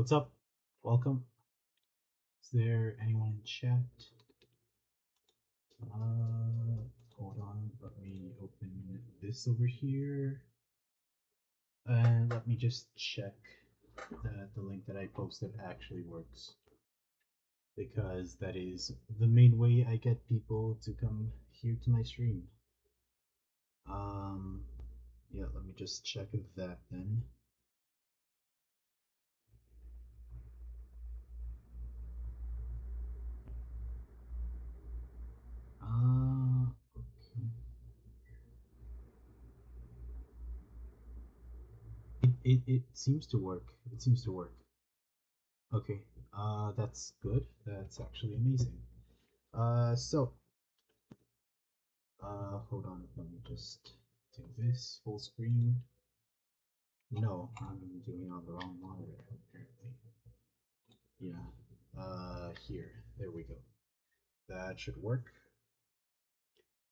What's up? Welcome. Is there anyone in chat? Hold on. Let me open this over here. And let me just check that the link that I posted actually works. Because that is the main way I get people to come here to my stream. Yeah, let me just check that then. Okay. It seems to work. It seems to work. Okay, that's good. That's actually amazing. So, hold on. Let me just do this full screen. No, I'm doing it on the wrong monitor, apparently. Yeah, here. There we go. That should work.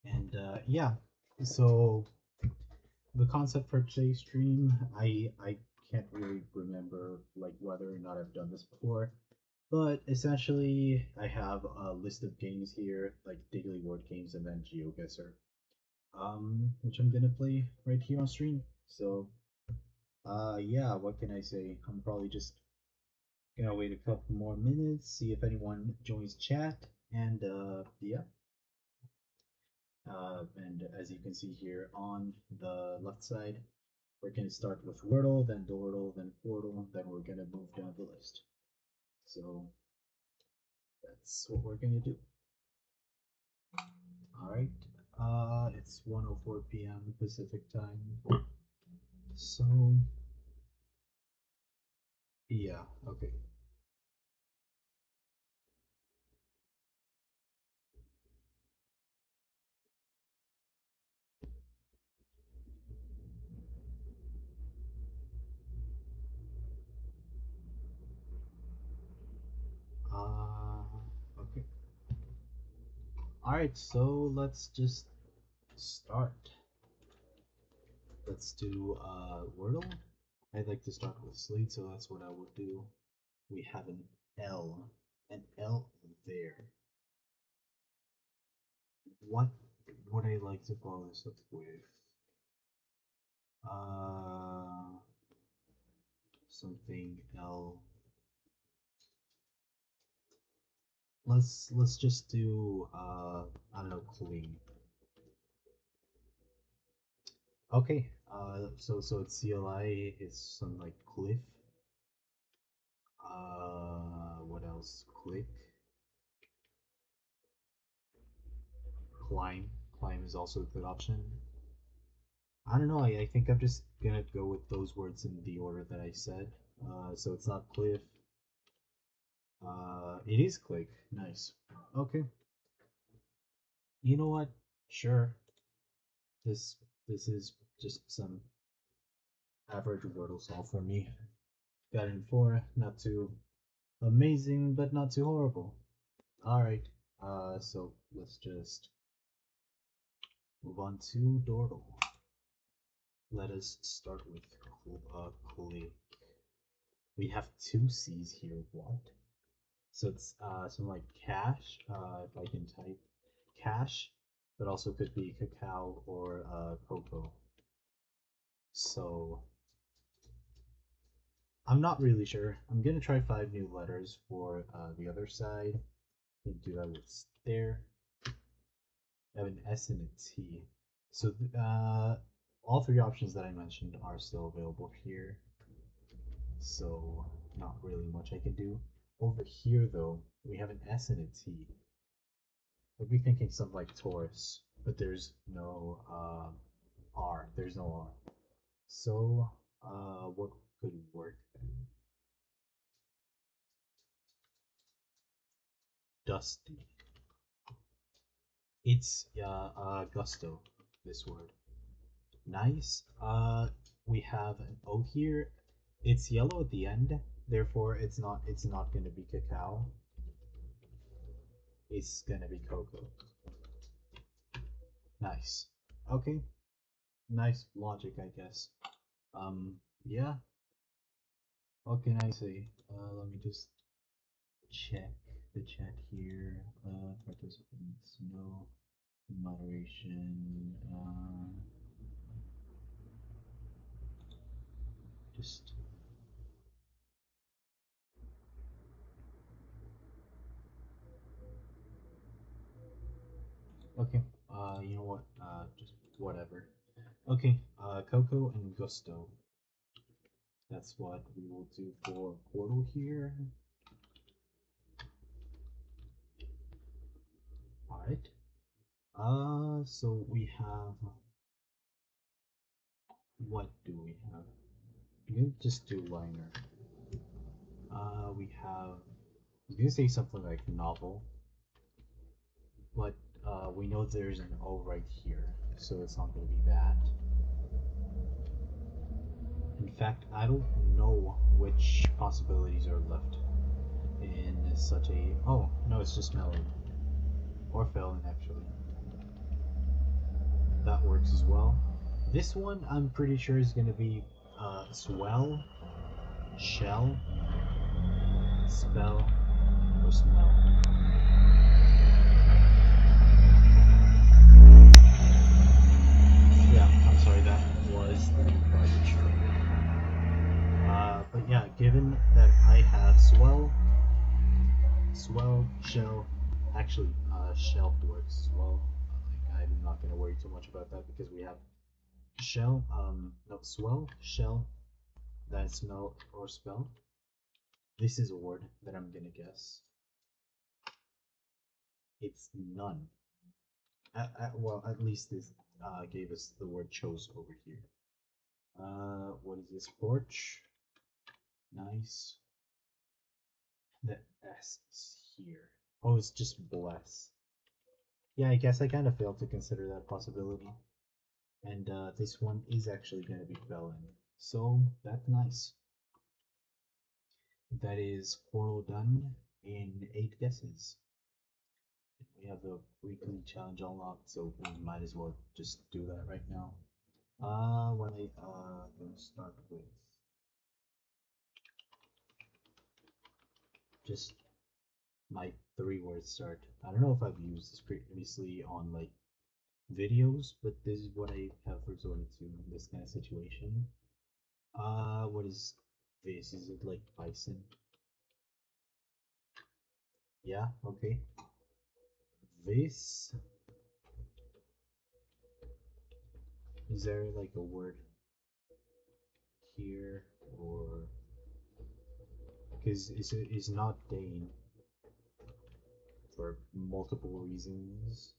And, yeah, so the concept for today's stream, I can't really remember like whether or not I've done this before, but essentially I have a list of games here, like daily word games and then GeoGuessr, which I'm gonna play right here on stream. So, yeah, what can I say? I'm probably just gonna wait a couple more minutes, see if anyone joins chat, and yeah. And as you can see here on the left side, we're going to start with Wordle, then Dordle, then Quordle, then we're going to move down the list. So that's what we're going to do. All right. It's 1:04 p.m. Pacific time. So yeah, okay. Okay. All right. So let's just start. Let's do Wordle. I'd like to start with Slate, so that's what I would do. We have an L there. What would I like to follow this up with? Uh, Something L. Let's just do I don't know, cling. Okay. So it's CLI is some like cliff. What else? Click. Climb. Climb is also a good option. I don't know. I think I'm just gonna go with those words in the order that I said. So it's not cliff. It is click. Nice. Okay. You know what? Sure. This this is just some average Wordle solve for me. Got in 4, not too amazing, but not too horrible. Alright, so let's just move on to Dordle. Let us start with click. We have 2 C's here, what? So it's some like cash, if I can type cash, but also could be cacao or cocoa. So I'm not really sure. I'm gonna try 5 new letters for the other side. You can do that with there. I have an S and a T. So all 3 options that I mentioned are still available here. So not really much I can do. Over here though, we have an S and a T. I'd be thinking something like Taurus, but there's no R. There's no R. So what could work then? Dusty. It's gusto, this word. Nice. We have an O here. It's yellow at the end, therefore it's not gonna be cacao. It's gonna be cocoa. Nice. Okay. Nice logic, I guess. Yeah. What can I say? Let me just check the chat here. Participants, no. Moderation. Just okay. You know what? Just whatever. Okay. Coco and Gusto. That's what we will do for Portal here. Alright. So we have. What do we have? I'm gonna just do liner. We have. I was gonna say something like novel, but we know there's an O right here, so it's not gonna be that. In fact, I don't know which possibilities are left in such a. Oh, no, it's just melon. Or felon, actually. That works as well. This one, I'm pretty sure, is going to be swell, shell, spell, or smell. Yeah, I'm sorry, that was the garbage truck. But yeah, given that I have swell, shell, actually, shelf works as well. Like, I'm not going to worry too much about that because we have shell, no, swell, shell, then smell or spell. This is a word that I'm gonna guess. It's none. Well, at least this gave us the word chose over here. What is this? Porch. Nice. The S is here. Oh, it's just bless. Yeah, I guess I kind of failed to consider that possibility. And this one is actually going to be felon. So, that's nice. That is Portal done in 8 guesses. We have the weekly challenge unlocked, so we might as well just do that right now. What I gonna start with just my 3-word start. I don't know if I've used this previously on like videos, but this is what I have resorted to in this kind of situation. What is this? Is it like bison? Yeah, okay. This. Is there like a word here or because it's not Dane for multiple reasons.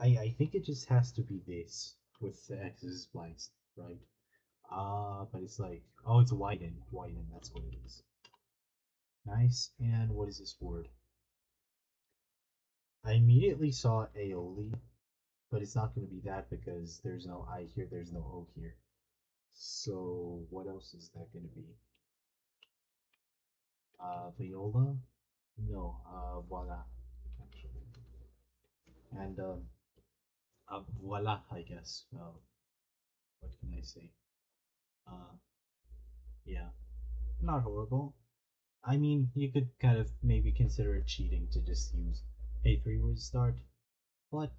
I think it just has to be this with the X's blanks, right? But it's like, oh, it's widen, that's what it is. Nice, and what is this word? I immediately saw aioli, but it's not going to be that because there's no I here, there's no O here. So what else is that going to be? Viola? No, voila, actually. And voila, I guess. What can I say? Uh, yeah, not horrible. I mean, you could kind of maybe consider it cheating to just use a 3-word start, but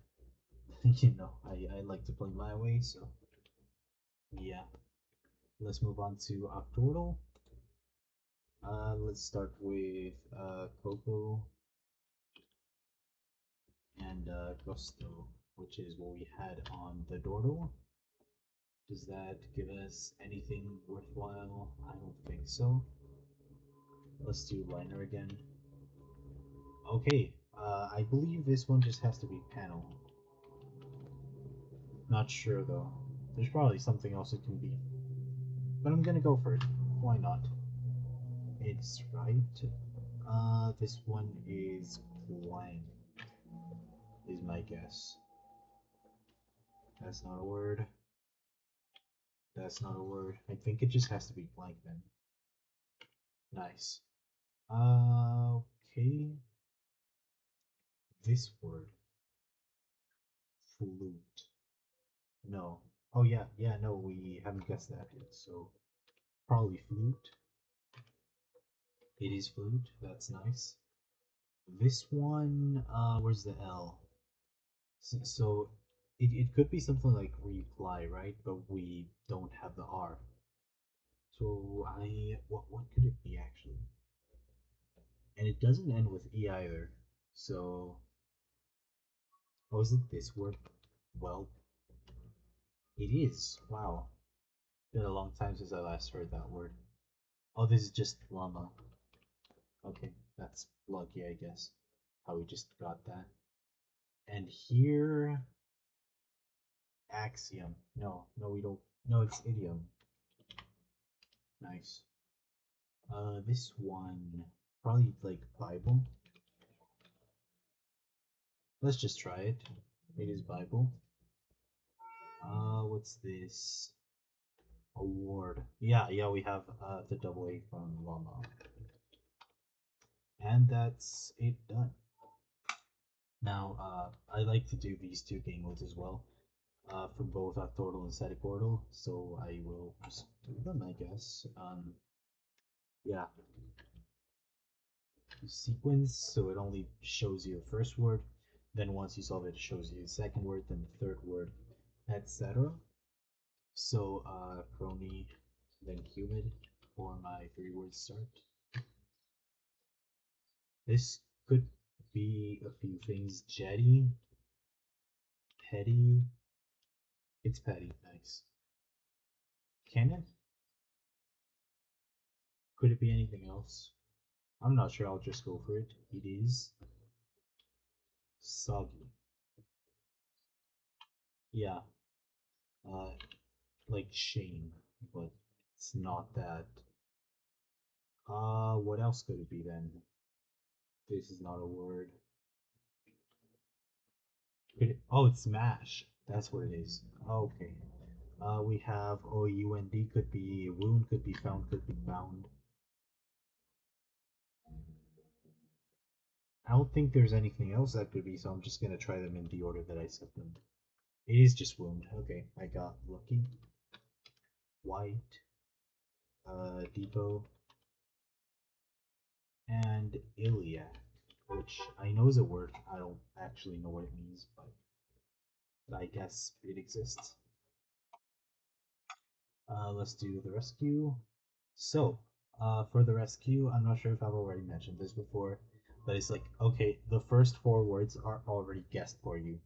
I like to play my way, so yeah. Let's move on to Octordal. Let's start with Coco and Gusto, which is what we had on the Dordal. Does that give us anything worthwhile? I don't think so. Let's do liner again. Okay, I believe this one just has to be panel. Not sure though. There's probably something else it can be. But I'm gonna go for it. Why not? It's right. This one is blank, is my guess. That's not a word. That's not a word. I think it just has to be blank then. Nice. Okay. This word. Flute. No. Oh yeah, yeah, no, we haven't guessed that yet, so probably flute. It is flute, that's nice. This one, where's the L? So it could be something like reply, right? But we don't have the R. So what could it be actually? And it doesn't end with E either. So oh, is it this word? Well, it is. Wow. Been a long time since I last heard that word. Oh, this is just llama. Okay, that's lucky, I guess. How we just got that. And here, axiom. No, no, we don't. No, it's idiom. Nice. This one, probably like Bible. Let's just try it. It is Bible. What's this? Award. Yeah, yeah, we have the double A from Llama. And that's it done. Now, I like to do these two game modes as well, for both Octordle and Staticordle, so I will just do them, I guess. Yeah, sequence, so it only shows you the first word, then once you solve it, it shows you the second word, then the third word, etc. So, crony, then humid for my 3-word start. This could be a few things. Jetty, petty. It's petty. Nice. Cannon? Could it be anything else? I'm not sure. I'll just go for it. It is soggy. Yeah. Uh, like shame, but it's not that. What else could it be then? This is not a word. Could it, oh, it's smash. That's what it is. Okay. We have OUND could be wound, could be found, could be bound. I don't think there's anything else that could be, so I'm just gonna try them in the order that I said them. It is just wound. Okay, I got lucky. White, depot, and iliac, which I know is a word. I don't actually know what it means, but I guess it exists. Let's do the rescue. So, for the rescue, I'm not sure if I've already mentioned this before, but it's like, okay, the first 4 words are already guessed for you.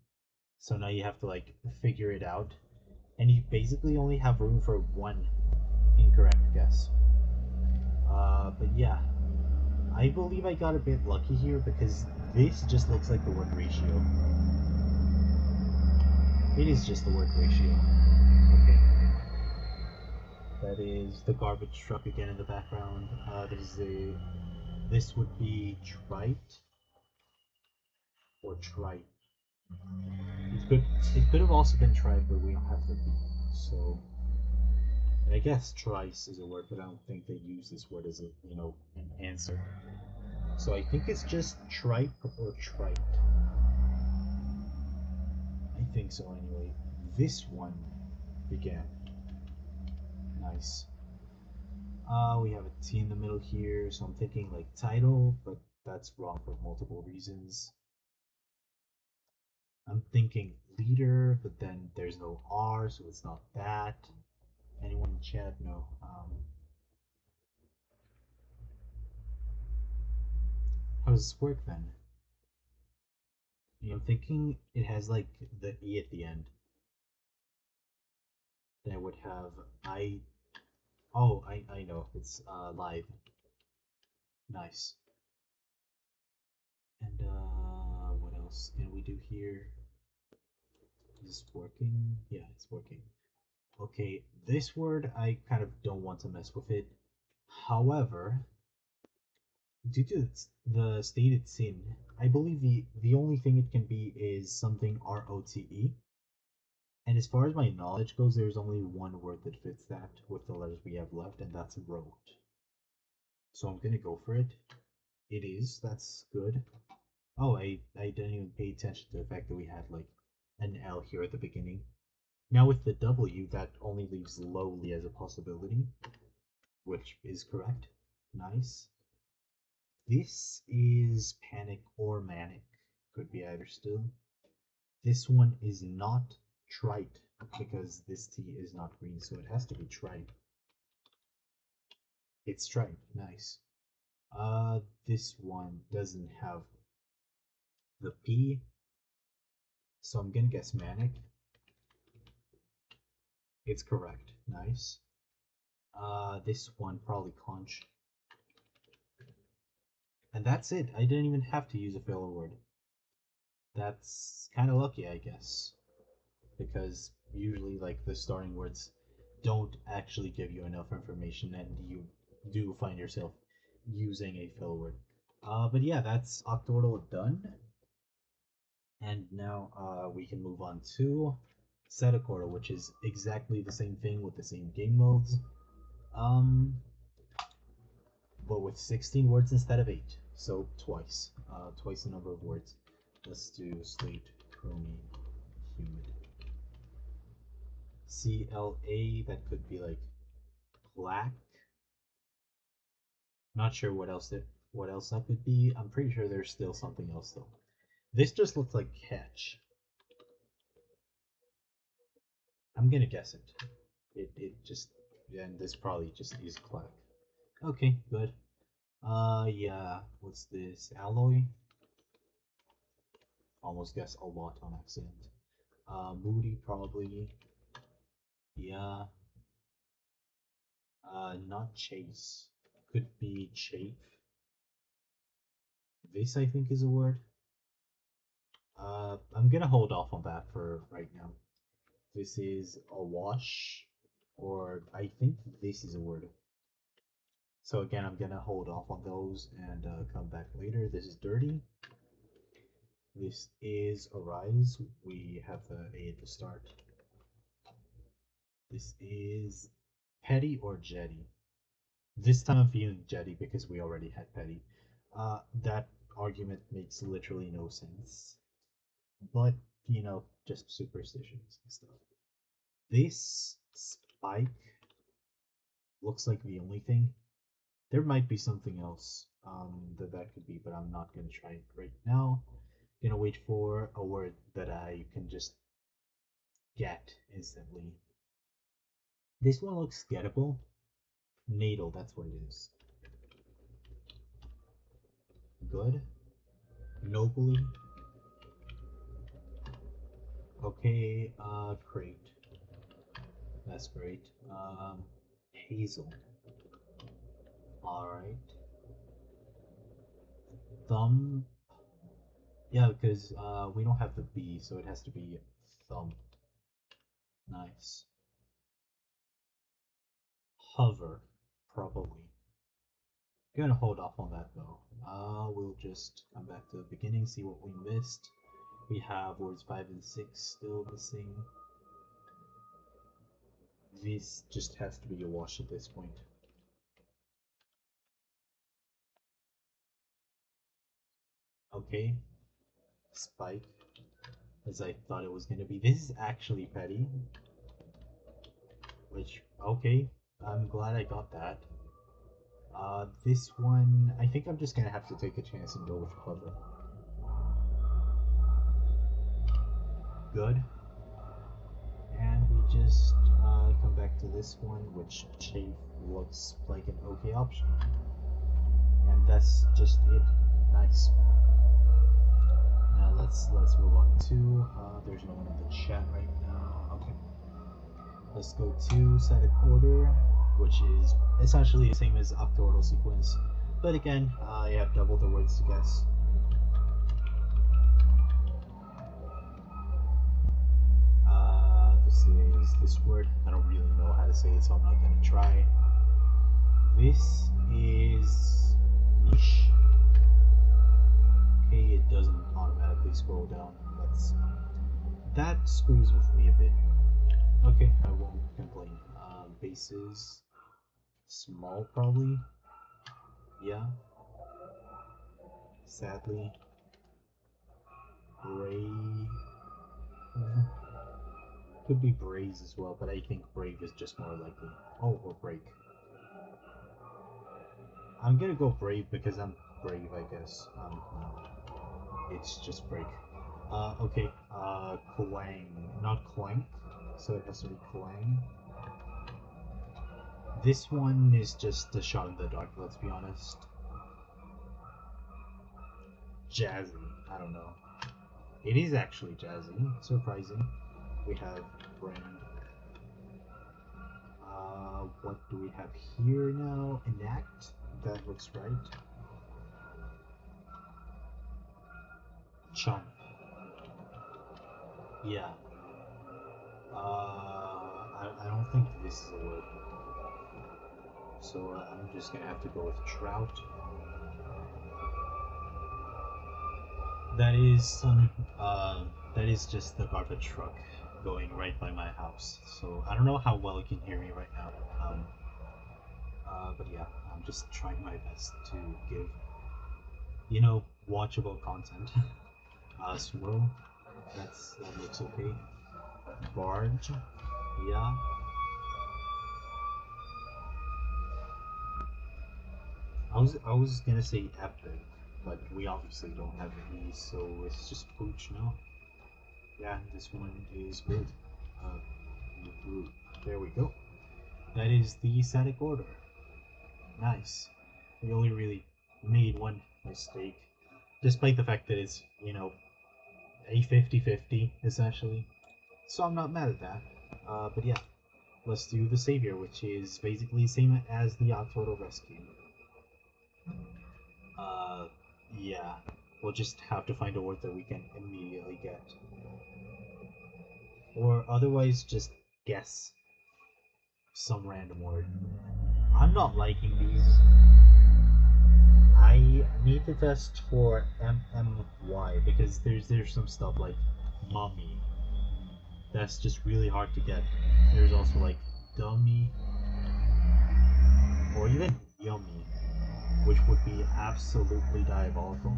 So now you have to like figure it out, and you basically only have room for one incorrect guess. But yeah, I believe I got a bit lucky here because this just looks like the word ratio. It is just the word ratio. Okay. That is the garbage truck again in the background. This would be trite or trite. It could have also been trite, but we don't have the B. So and I guess trice is a word, but I don't think they use this word as an answer. So I think it's just tripe or trite. I think so anyway. This one began. Nice. We have a T in the middle here, so I'm thinking like title, but that's wrong for multiple reasons. I'm thinking leader, but then there's no R, so it's not that. Anyone in chat? No. How does this work then? I'm thinking it has like the E at the end. Then I would have I. Oh, I know. It's live. Nice. And what else can we do here? Is this working? Yeah, it's working. Okay, this word I kind of don't want to mess with it. However, due to the state it's in, I believe the only thing it can be is something ROTE. And as far as my knowledge goes, there's only one word that fits that with the letters we have left, and that's wrote. So I'm gonna go for it. It is. That's good. Oh, I didn't even pay attention to the fact that we had like an L here at the beginning. Now with the W, that only leaves lowly as a possibility, which is correct. Nice. This is panic or manic. Could be either still. This one is not trite because this T is not green, so it has to be trite. It's trite. Nice. This one doesn't have the P, so I'm gonna guess manic. It's correct. Nice. This one probably conch. And that's it. I didn't even have to use a filler word. That's kind of lucky, I guess. Because usually, like, the starting words don't actually give you enough information and you do find yourself using a filler word. But yeah, that's Octordle done. And now we can move on to Setacordle, which is exactly the same thing with the same game modes. But with 16 words instead of 8. So twice. Twice the number of words. Let's do slate, chromy, humid. CLA, that could be like black. Not sure what else that could be. I'm pretty sure there's still something else though. This just looks like catch. I'm gonna guess it. It just, and this probably just is clack. Okay, good. Yeah, what's this? Alloy? Almost guess a lot on accident. Moody probably. Yeah. Not chase. Could be chafe. This I think is a word. I'm gonna hold off on that for right now. This is a wash, or I think this is a word. So again, I'm gonna hold off on those and come back later. This is dirty. This is arise. We have the A at the start. This is petty or jetty. This time I'm feeling jetty because we already had petty. That argument makes literally no sense. But, you know, just superstitions and stuff. This spike looks like the only thing. There might be something else that could be, but I'm not going to try it right now. Gonna wait for a word that I can just get instantly. This one looks gettable. Natal, that's what it is. Good. Nobly. Okay, crate. That's great. Hazel. Alright. Thumb. Yeah, because we don't have the B, so it has to be thumb. Nice. Hover. Probably. Gonna hold off on that though. We'll just come back to the beginning, see what we missed. We have words 5 and 6 still missing. This just has to be a wash at this point. Okay. Spike. As I thought it was gonna be. This is actually petty. Which, okay. I'm glad I got that. This one, I think I'm just gonna have to take a chance and go with hover. Good. And we just come back to this one, which chafe looks like an okay option. And that's just it. Nice. Now let's move on to. There's no one in the chat right now. Okay. Let's go to static order, which is essentially the same as octordal sequence, but again, you have double the words to guess. This is this word. I don't really know how to say it, so I'm not gonna try. This is niche. Okay, it doesn't automatically scroll down. That screws with me a bit. Okay, I won't complain. Bases, small probably. Yeah. Sadly. Gray. Could be Braze as well, but I think Brave is just more likely. Oh, or Break. I'm gonna go Brave because I'm brave, I guess. It's just Break. Okay, Kwang. Not Clank, so it has to be Kwang. This one is just a shot in the dark, let's be honest. Jazzy, I don't know. It is actually Jazzy, surprising. We have Brand. What do we have here now? Enact? That looks right. Chump. Yeah. I don't think this is a word. So I'm just gonna have to go with trout. That is just the garbage truck going right by my house. So I don't know how well you can hear me right now. But yeah, I'm just trying my best to give, watchable content. Swirl, that looks okay. Barge, yeah. I was gonna say epic, but we obviously don't have any, so it's just pooch now. Yeah, this one is good. There we go. That is the static order. Nice. We only really made one mistake, despite the fact that it's, a 50-50, essentially. So I'm not mad at that. But yeah, let's do the Savior, which is basically the same as the Octoto Rescue. Yeah, we'll just have to find a word that we can immediately get. Or otherwise, just guess some random word. I'm not liking these. I need to test for MMY because there's some stuff like mommy that's just really hard to get. There's also like dummy or even yummy, which would be absolutely diabolical.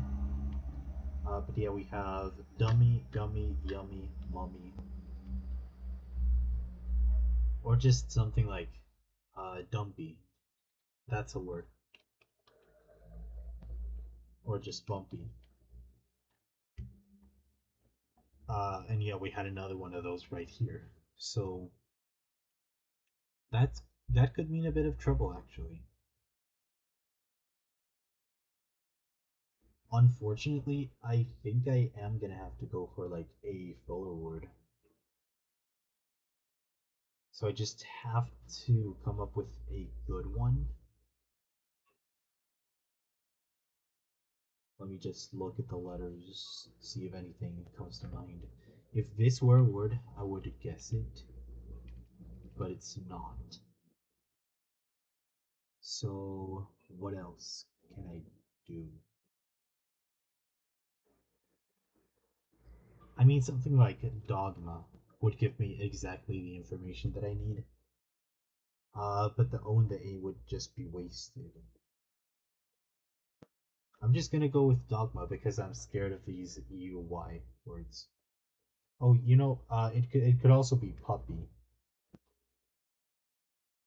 But yeah, we have dummy, gummy, yummy, mummy, or just something like dumpy. That's a word. Or just bumpy. And yeah, we had another one of those right here. So that could mean a bit of trouble actually. Unfortunately, I think I am gonna have to go for like a filler word. So I just have to come up with a good one. Let me just look at the letters, see if anything comes to mind. If this were a word, I would guess it, but it's not. So what else can I do? I mean, something like dogma would give me exactly the information that I need. But the O and the A would just be wasted. I'm just gonna go with dogma because I'm scared of these EUY words. Oh, it could also be puppy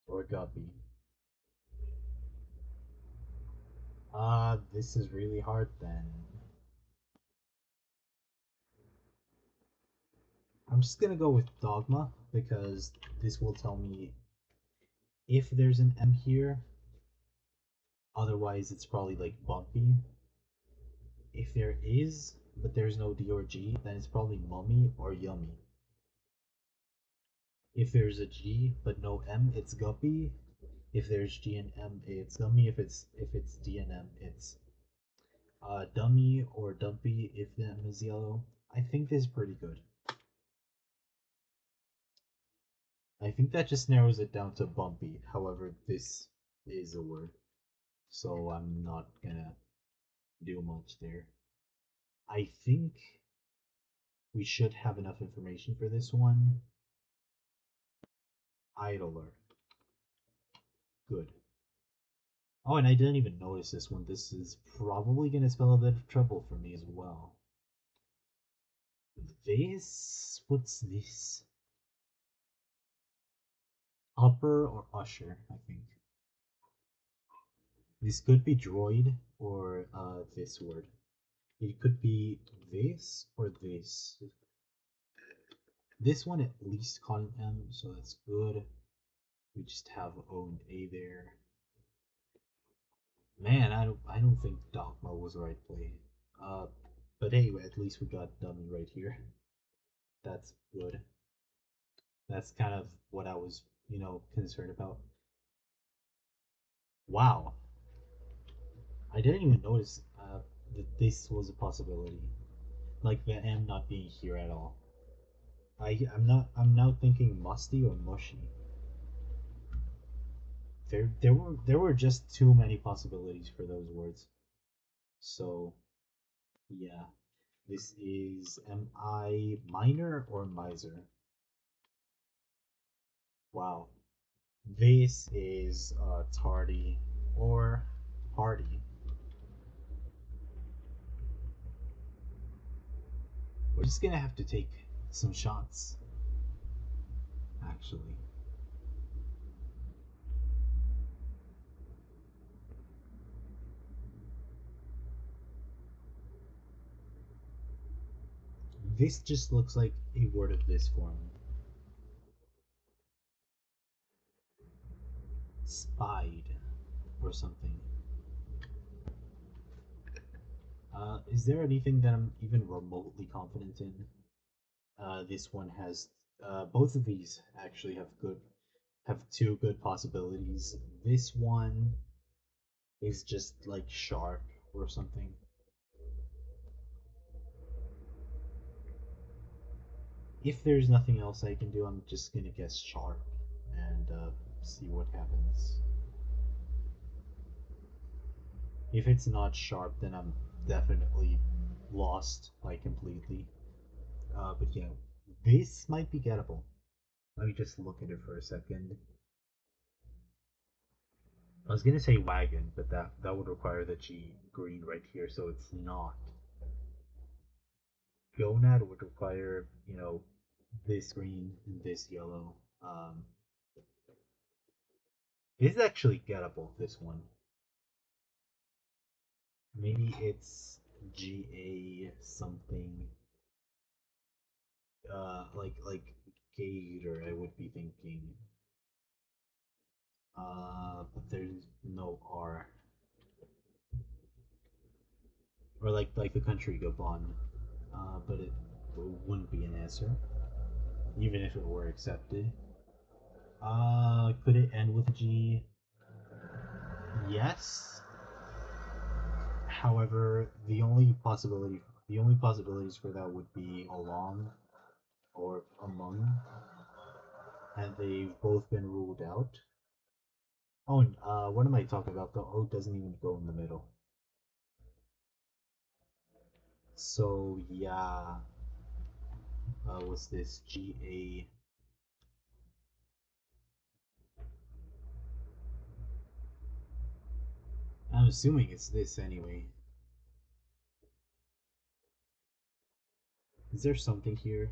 or guppy. This is really hard then. I'm just gonna go with dogma because this will tell me if there's an M here. Otherwise, it's probably like bumpy. If there is, but there's no D or G, then it's probably mummy or yummy. If there's a G but no M, it's guppy. If there's G and M, it's gummy. If it's D and M, it's dummy or dumpy. If the M is yellow, I think this is pretty good. I think that just narrows it down to bumpy. However, this is a word, so I'm not gonna do much there. I think we should have enough information for this one. Idler. Good. Oh, and I didn't even notice this one. This is probably going to spell a bit of trouble for me as well. What's this? Upper or usher, I think. This could be droid or this word. It could be this or this. This one at least caught an M, so that's good. We just have O and A there. Man, I don't think Dogma was the right play. Uh, but anyway, at least we got dummy right here. That's good. That's kind of what I was, concerned about. Wow, I didn't even notice that this was a possibility. Like the M not being here at all. I'm now thinking musty or mushy. There were just too many possibilities for those words. So yeah, this is, am I minor or miser? Wow, this is tardy or hardy. We're just gonna have to take some shots, actually. This just looks like a word of this form. Spied or something. Is there anything that I'm even remotely confident in? This one has both of these actually have two good possibilities. This one is just like sharp or something. If there's nothing else I can do, I'm just gonna guess sharp and see what happens. If it's not sharp, then I'm definitely lost, like, completely. But yeah, this might be gettable. Let me just look at it for a second. I was gonna say wagon, but that would require the G green right here, so it's not. Gonad would require, this green and this yellow. This is actually gettable, this one. Maybe it's GA something. Like Gator, I would be thinking. But there's no R. Or like the country Gabon. But it wouldn't be an answer, even if it were accepted. Could it end with G? Yes. However, the only possibilities for that would be along or among, and they've both been ruled out. Oh, what am I talking about? The O doesn't even go in the middle. So yeah, what's this? GA. I'm assuming it's this anyway. Is there something here?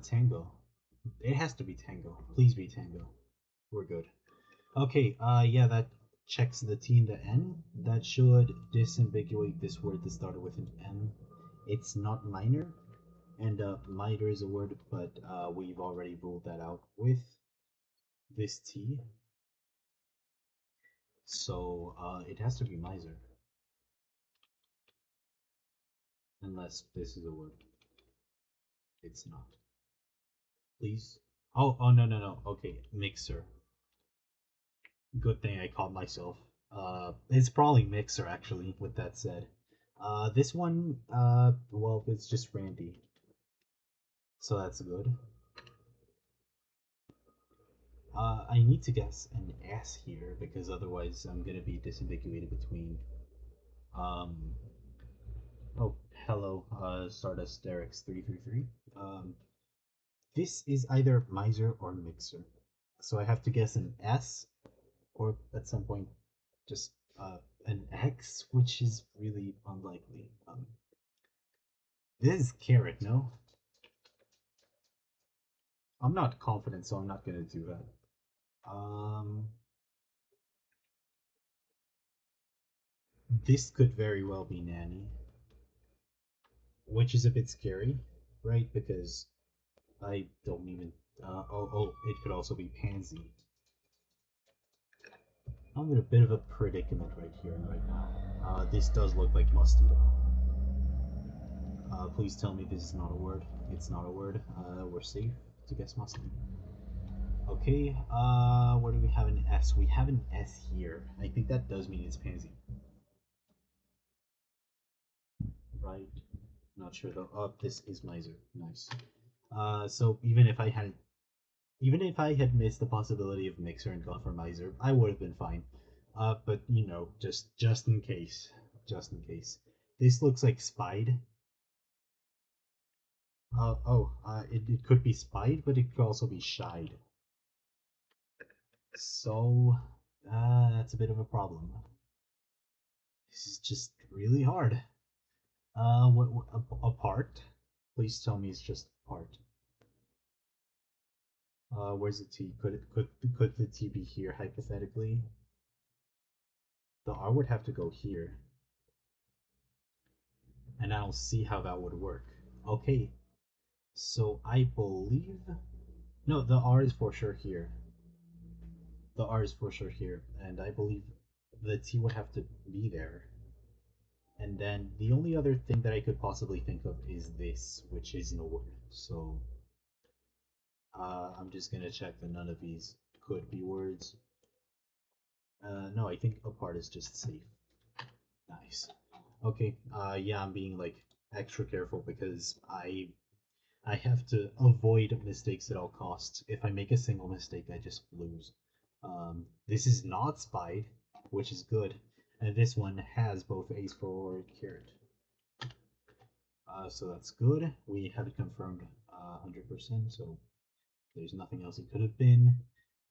Tango. It has to be Tango. Please be Tango. We're good. Okay, yeah, that checks the T and the N. That should disambiguate this word that started with an M. It's not minor, and miter is a word, but we've already ruled that out with this T. So it has to be miser. Unless this is a word. It's not. Please. Oh, no, no, no. Okay, mixer. Good thing I caught myself. It's probably mixer actually. With that said, this one, well, it's just Randy, so that's good. I need to guess an S here because otherwise I'm gonna be disambiguated between. Um. Oh, hello, Stardust Derek's 333. This is either miser or mixer, so I have to guess an S, or at some point just an X, which is really unlikely. This is carrot, no? I'm not confident, so I'm not gonna do that. This could very well be Nanny, which is a bit scary, right? Because I don't even. Oh, it could also be Pansy. I'm in a bit of a predicament right here and right now. This does look like Musty though. Please tell me this is not a word. It's not a word. We're safe to guess Musty. Okay, where do we have an S? We have an S here. I think that does mean it's Pansy. Right? Not sure though. Oh, this is Miser. Nice. So even if I had missed the possibility of Mixer and gone for Miser, I would have been fine. But you know, just in case. Just in case. This looks like Spied. It could be Spied, but it could also be Shied. So, that's a bit of a problem. This is just really hard. What apart? Please tell me it's just apart. Where's the T? Could the T be here hypothetically? The R would have to go here, and I don't see how that would work. Okay, so I believe no, the R is for sure here. The R is for sure here, and I believe the T would have to be there. And then the only other thing that I could possibly think of is this, which is no word. So I'm just gonna check that none of these could be words. No, I think apart is just safe. Nice. Okay. Yeah, I'm being like extra careful because I have to avoid mistakes at all costs. If I make a single mistake, I just lose. This is not Spied, which is good, and this one has both ace forward carrot. So that's good. We have it confirmed 100%, so there's nothing else it could have been.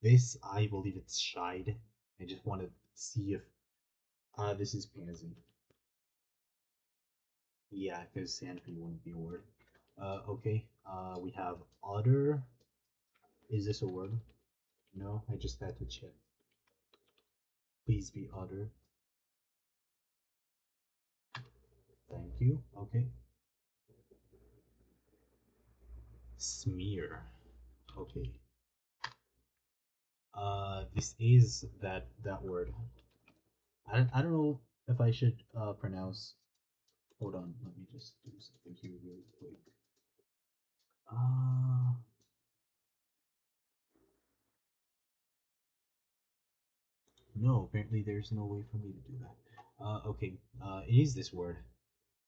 This, I believe it's Shied. I just want to see if this is Pansy. Yeah, because Sandpea wouldn't be a word. Okay, we have Otter. Is this a word? No, I just had to check. Please be Otter. Thank you. Okay. Smear. Okay. This is that word. I don't know if I should pronounce. Hold on, let me just do something here really quick. Uh, no, apparently there's no way for me to do that. Okay, it is this word,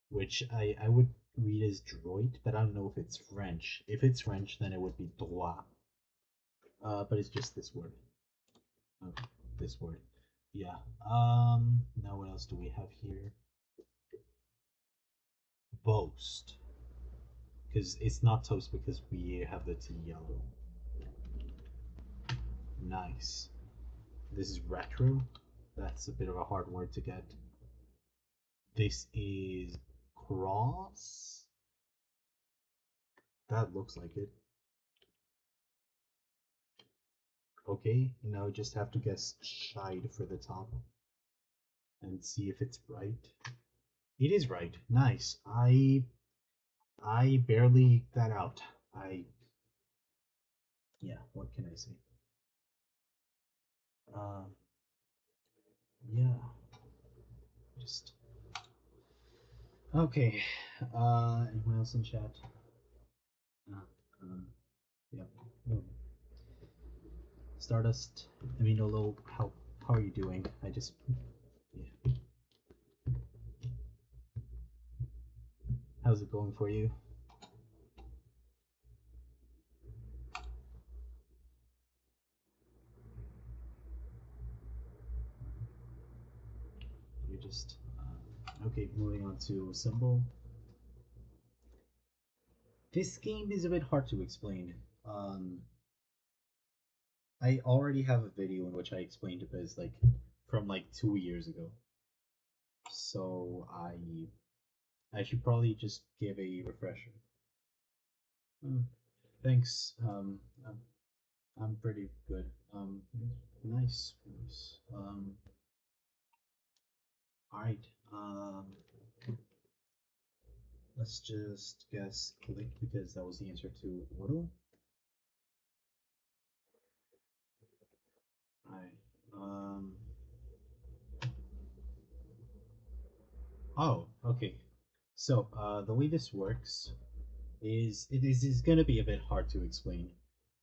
which I would read as droit, but I don't know if it's French. If it's French, then it would be droit. But it's just this word. Oh, this word. Yeah. Now what else do we have here? Boast. Because it's not toast because we have the T yellow. Nice. This is retro. That's a bit of a hard word to get. This is cross. That looks like it. Okay, now just have to guess Shied for the top and see if it's right. It is right. Nice. I barely got out. Yeah, what can I say? Uh yeah. Just okay. Anyone else in chat? Uh, um yeah. No. Stardust, I mean Olo, how are you doing? I just yeah. How's it going for you? You just okay, moving on to symbol. This game is a bit hard to explain. I already have a video in which I explained it as like from like 2 years ago. So I should probably just give a refresher. Thanks. I'm pretty good. Nice. Nice. All right. Let's just guess click because that was the answer to Wordle. All right. Oh, okay. So, the way this works is is gonna be a bit hard to explain.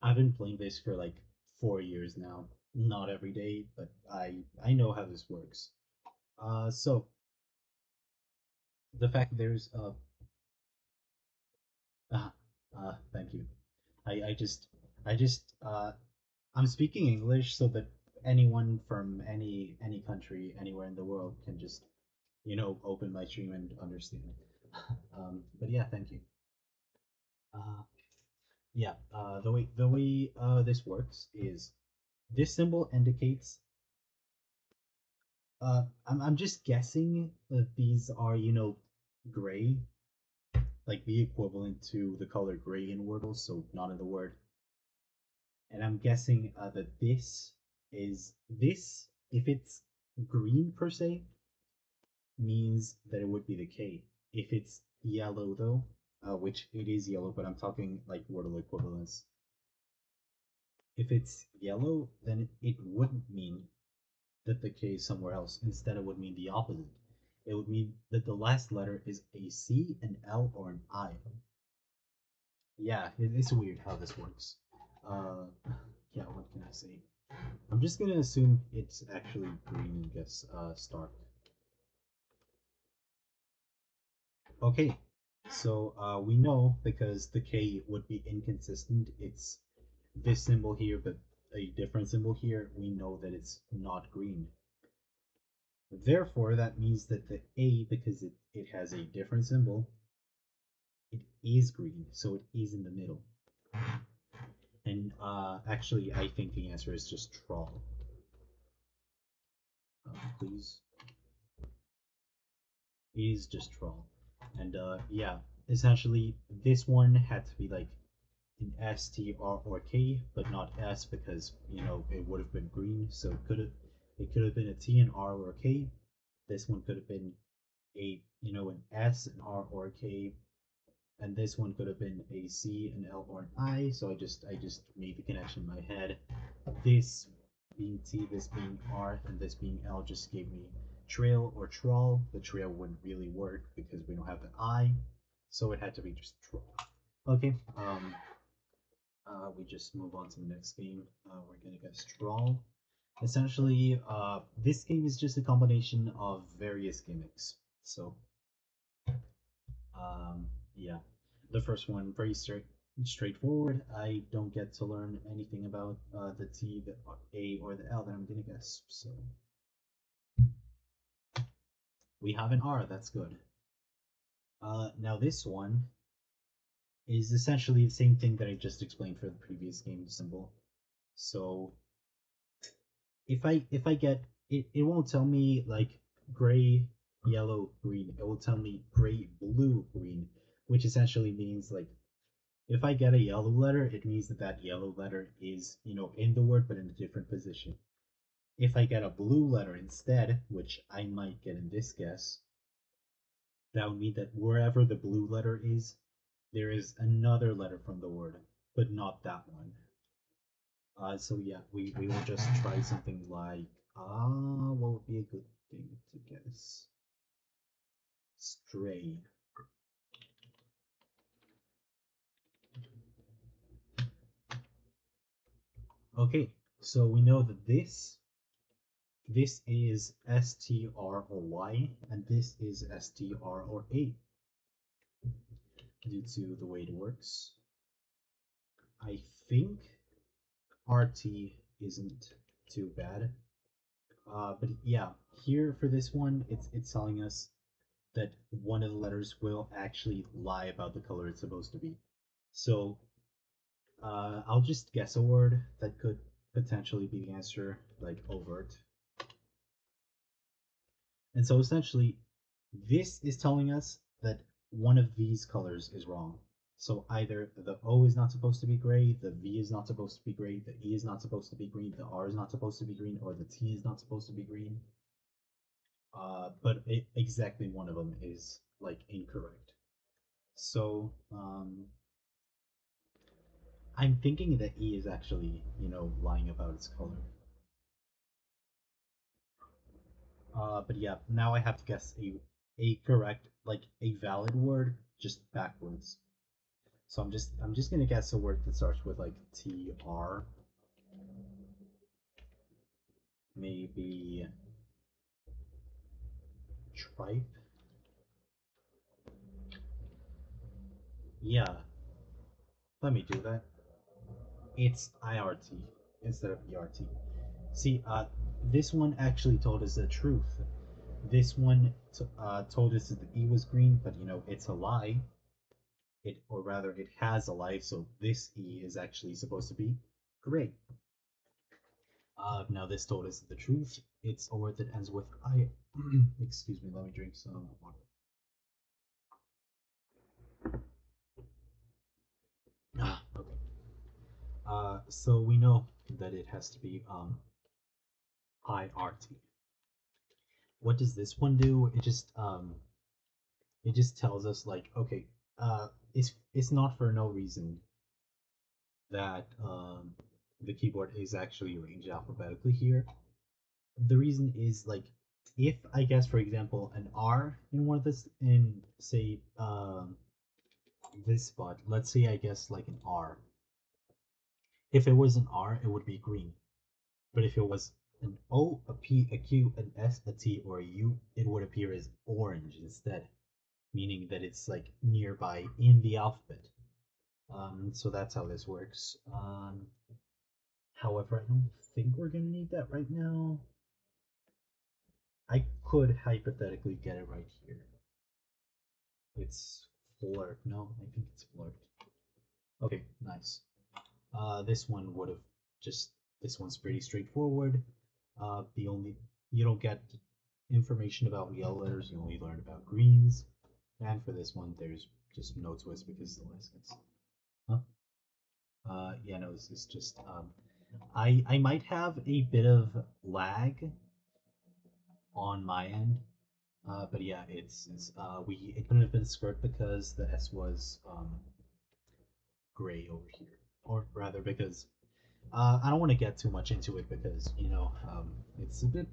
I've been playing this for like 4 years now. Not every day, but I know how this works. So the fact there's uh, thank you. I just I just I'm speaking English so that anyone from any country anywhere in the world can just open my stream and understand. But yeah, thank you. Uh, yeah, the way this works is this symbol indicates. I'm just guessing that these are gray, like the equivalent to the color gray in Wordle, so not in the word. And I'm guessing that this if it's green per se means that it would be the K. If it's yellow though, which it is yellow, but I'm talking like Wordle equivalence. If it's yellow, then it wouldn't mean that the K is somewhere else. Instead, it would mean the opposite. It would mean that the last letter is a C, an L, or an I. Yeah, it's weird how this works. Uh, yeah, what can I say? I'm just gonna assume it's actually green and guess Stark. Okay, so we know because the K would be inconsistent. It's this symbol here, but a different symbol here. We know that it's not green. Therefore, that means that the A, because it has a different symbol, it is green, so it is in the middle. And actually, I think the answer is just troll. Please. It is just troll. And yeah, essentially, this one had to be like an S, T, R, or K, but not S because it would have been green. So it could have been a T, an R, or a K. This one could have been an S, an R, or a K, and this one could have been a C, an L, or an I. So I just made the connection in my head. This being T, this being R, and this being L just gave me trail or trawl. The trail wouldn't really work because we don't have the I, so it had to be just troll. Okay, we just move on to the next game. We're gonna guess trawl. Essentially, this game is just a combination of various gimmicks. So, yeah, the first one very straightforward. I don't get to learn anything about the T, the A, or the L that I'm gonna guess. So we have an R. That's good. Now this one is essentially the same thing that I just explained for the previous game symbol. So if I get it, it won't tell me like gray, yellow, green. It will tell me gray, blue, green, which essentially means like if I get a yellow letter, it means that that yellow letter is in the word but in a different position. If I get a blue letter instead, which I might get in this guess, that would mean that wherever the blue letter is, there is another letter from the word, but not that one. So yeah, we will just try something like what would be a good thing to guess? Stray. Okay, so we know that this is STR or Y, and this is STR or A due to the way it works. I think RT isn't too bad. But yeah, here for this one, it's telling us that one of the letters will actually lie about the color it's supposed to be. So I'll just guess a word that could potentially be the answer, like overt. And so essentially, this is telling us that one of these colors is wrong. So either the O is not supposed to be gray, the V is not supposed to be gray, the E is not supposed to be green, the R is not supposed to be green, or the T is not supposed to be green. But exactly one of them is like incorrect. So I'm thinking that E is actually, lying about its color. But yeah, now I have to guess a correct, like a valid word just backwards. So I'm just gonna guess a word that starts with like TR. Maybe tripe. Yeah, let me do that. It's IRT instead of ERT. See, this one actually told us the truth. This one told us that the E was green, but it's a lie. Or rather, it has a lie. So this E is actually supposed to be gray. Now this told us the truth. It's a word that ends with I. Excuse me. Let me drink some water. Okay. So we know that it has to be IRT. What does this one do? It just tells us like, okay, it's not for no reason that the keyboard is actually arranged alphabetically here. The reason is like, if I guess for example an R in one of this, in say this spot, let's say I guess like an R. If it was an R, it would be green. But if it was an O, a P, a Q, an S, a T, or a U, it would appear as orange instead, meaning that it's like nearby in the alphabet. So that's how this works. However, I don't think we're gonna need that right now. I could hypothetically get it right here. It's flirt. No, I think it's flirt. Okay, nice. This one would have just. This one's pretty straightforward. The only you don't get information about yellow letters. You only learn about greens. And for this one, there's just no twist because the license. Huh? Yeah, no, this is just I might have a bit of lag on my end, but yeah, it couldn't have been skirt because the S was gray over here, or rather because I don't want to get too much into it because it's a bit.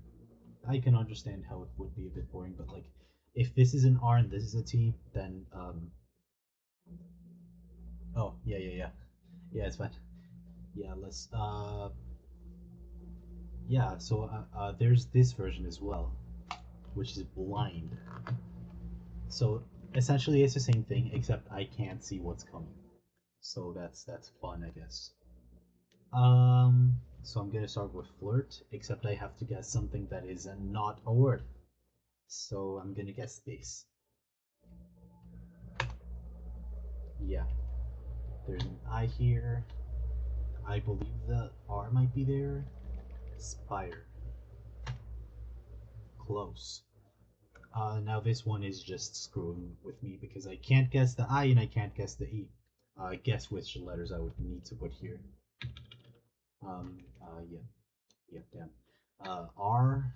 I can understand how it would be a bit boring, but like if this is an R and this is a T, then oh yeah, it's fine. Yeah, let's yeah. So there's this version as well, which is blind. So essentially, it's the same thing except I can't see what's coming. So that's fun, I guess. So I'm gonna start with flirt, except I have to guess something that is not a word. So I'm gonna guess this. Yeah, there's an I here. I believe the R might be there. Spire. Close. Now this one is just screwing with me because I can't guess the I and I can't guess the E. Guess which letters I would need to put here. Yeah, damn. R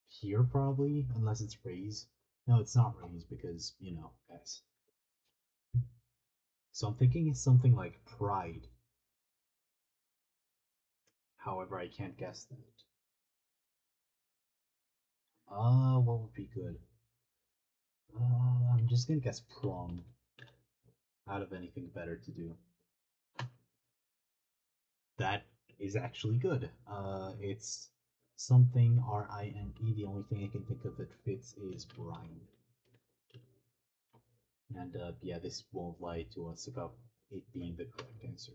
here probably, unless it's raise. No, it's not raise because, guys. So I'm thinking it's something like pride. However, I can't guess that. What would be good? I'm just gonna guess prom. Out of anything better to do. That is actually good. It's something RINE. The only thing I can think of that fits is brine. And yeah, this won't lie to us about it being the correct answer.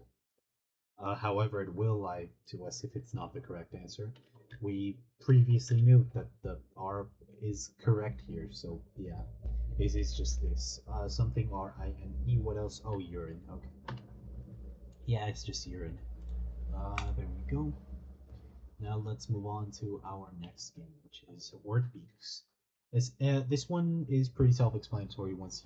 However, it will lie to us if it's not the correct answer. We previously knew that the R is correct here, so yeah. This is just this. Something RINE. What else? Oh, urine. Okay. Yeah, it's just urine. There we go. Now let's move on to our next game, which is Word Beaks. This one is pretty self-explanatory once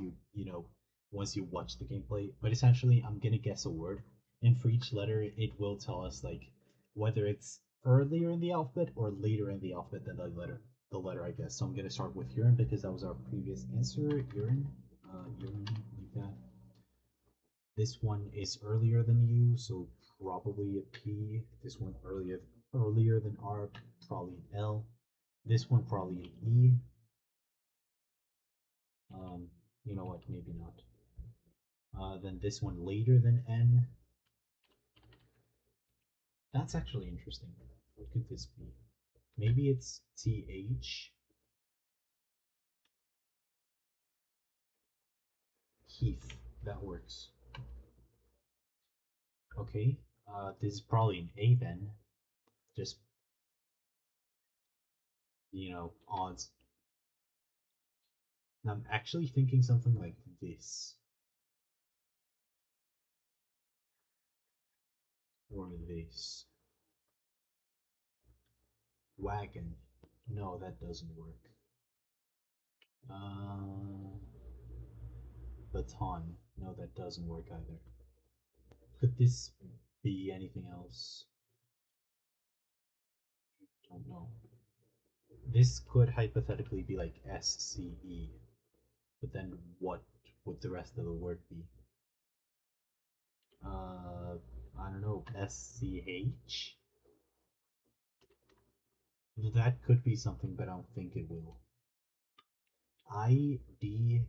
once you watch the gameplay. But essentially, I'm gonna guess a word, and for each letter, it will tell us like whether it's earlier in the alphabet or later in the alphabet than the letter I guess. So I'm gonna start with urine because that was our previous answer. Urine like that. This one is earlier than U, so probably a P. This one earlier than R, probably an L. This one probably an E. You know what? Maybe not. Then this one later than N. That's actually interesting. What could this be? Maybe it's TH. Heath. That works. Okay. This is probably an A then. Just, odds. And I'm actually thinking something like this. Or this. Wagon. No, that doesn't work. Baton. No, that doesn't work either. Could this be anything else? Don't know. This could hypothetically be like SCE, but then what would the rest of the word be? I don't know. SCH? That could be something, but I don't think it will. IDE?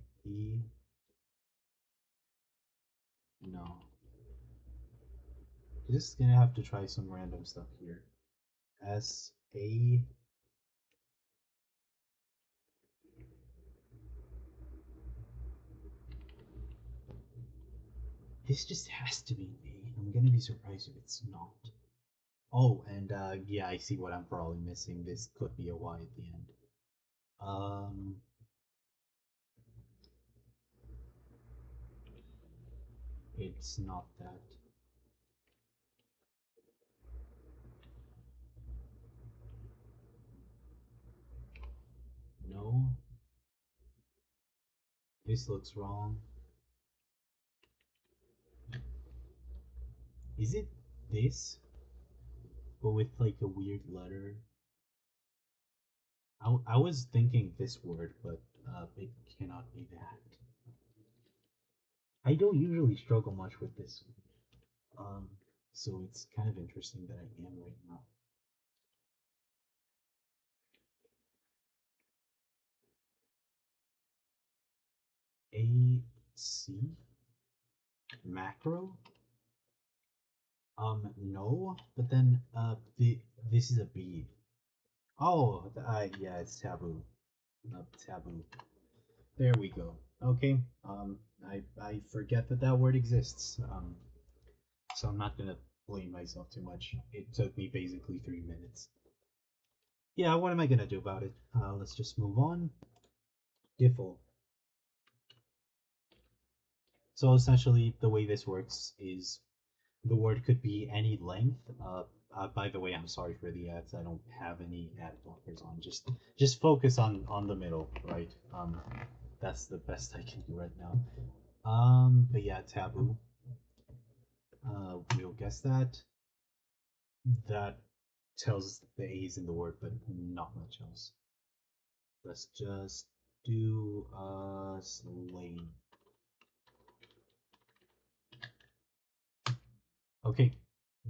No. Just gonna have to try some random stuff here. SA. This just has to be an A. I'm gonna be surprised if it's not. Oh, and yeah, I see what I'm probably missing. This could be a Y at the end. It's not that. No. This looks wrong. Is it this? But with like a weird letter? I was thinking this word, but it cannot be that. I don't usually struggle much with this. So it's kind of interesting that I am right now. AC? Macro? No, but then this is a B. Oh, yeah, it's taboo. Taboo. There we go. Okay. I forget that that word exists. So I'm not gonna blame myself too much. It took me basically 3 minutes. Yeah, what am I gonna do about it? Let's just move on. Diffle. So essentially, the way this works is the word could be any length. By the way, I'm sorry for the ads. I don't have any ad blockers on. Just focus on the middle, right? That's the best I can do right now. But yeah, taboo. We'll guess that. That tells us the A's in the word, but not much else. Let's just do Slane. Okay,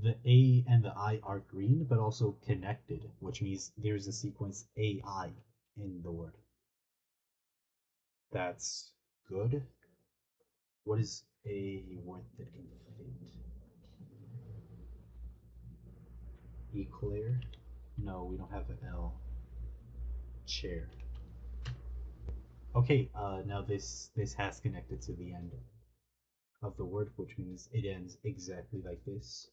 the A and the I are green, but also connected, which means there's a sequence AI in the word. That's good. What is a word that can fit? Eclair? No, we don't have an L. Chair. Okay, now this has connected to the end of the word, which means it ends exactly like this.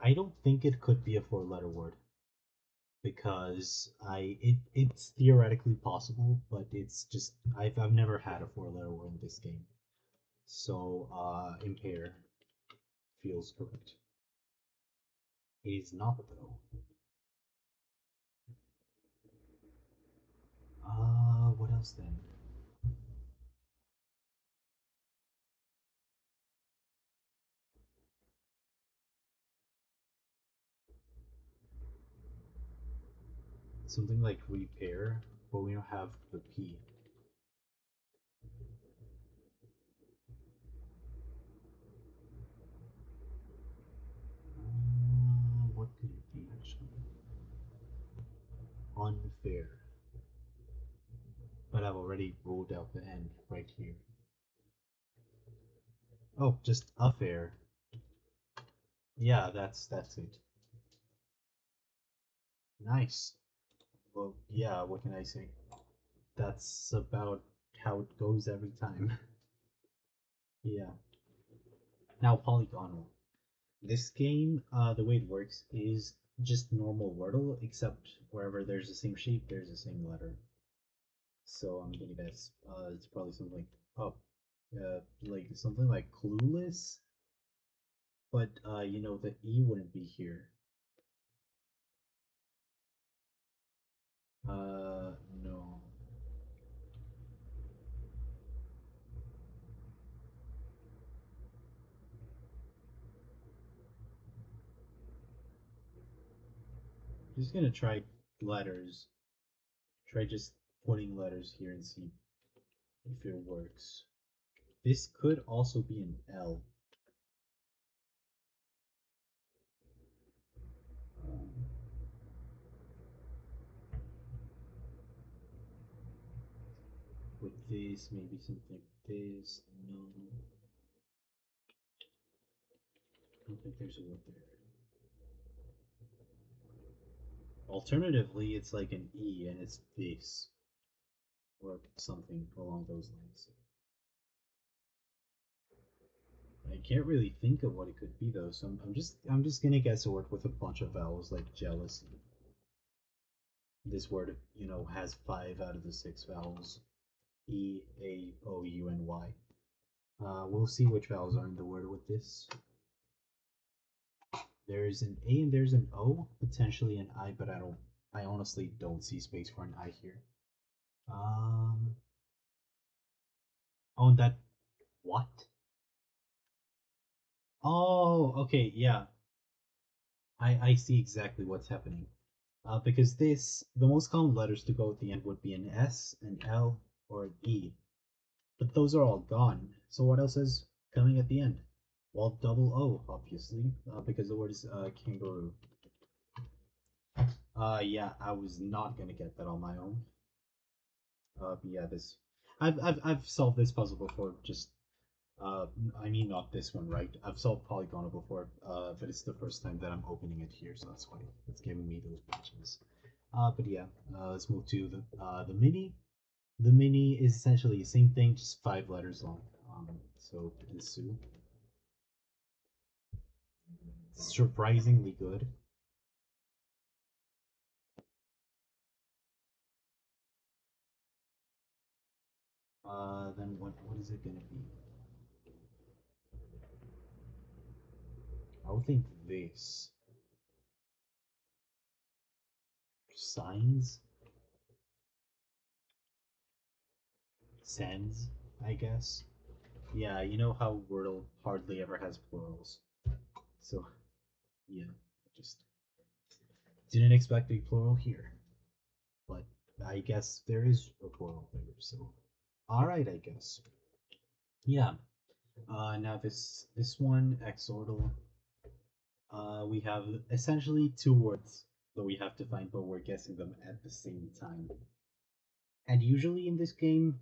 I don't think it could be a four-letter word because it's theoretically possible, but it's just I've never had a four-letter word in this game. So impair feels correct. It is not though. else then. Something like repair, but we don't have the P. What could it be actually? Unfair. But I've already ruled out the end right here. Oh, just affair. Yeah, that's it. Nice. Well, yeah, what can I say? That's about how it goes every time. Yeah. Now, Polygonal. This game, the way it works is just normal Wordle, except wherever there's the same shape, there's the same letter. So I'm gonna guess it's probably something like something like clueless, but you know the E wouldn't be here. No. Just gonna try letters. Try just putting letters here and see if it works. This could also be an L. Um, with this, maybe something like this. No. I don't think there's a word there. Alternatively, it's like an E and it's this. Or something along those lines. I can't really think of what it could be though, so I'm just gonna guess a word with a bunch of vowels like jealousy. This word, you know, has 5 out of the 6 vowels. E, A, O, U, and Y. We'll see which vowels are in the word with this. There's an A and there's an O, potentially an I, but I honestly don't see space for an I here. Oh, and that, what? Oh, okay, yeah. I see exactly what's happening. Because the most common letters to go at the end would be an S, an L, or an E. But those are all gone. So what else is coming at the end? Well, double O, obviously, because the word is kangaroo. Yeah, I was not gonna get that on my own. But yeah, this, I've solved this puzzle before. Just, I mean, not this one, right? I've solved Polygonal before, but it's the first time that I'm opening it here, so that's why it's giving me those patches. But yeah, let's move to the mini. The mini is essentially the same thing, just 5 letters long. So Desu, surprisingly good. Then what is it gonna be? I would think this signs, sends, I guess. Yeah, you know how Wordle hardly ever has plurals. So yeah, just didn't expect a plural here, but I guess there is a plural there. So all right, I guess. Yeah. Now this one exortal. We have essentially 2 words that we have to find, but we're guessing them at the same time. And usually in this game,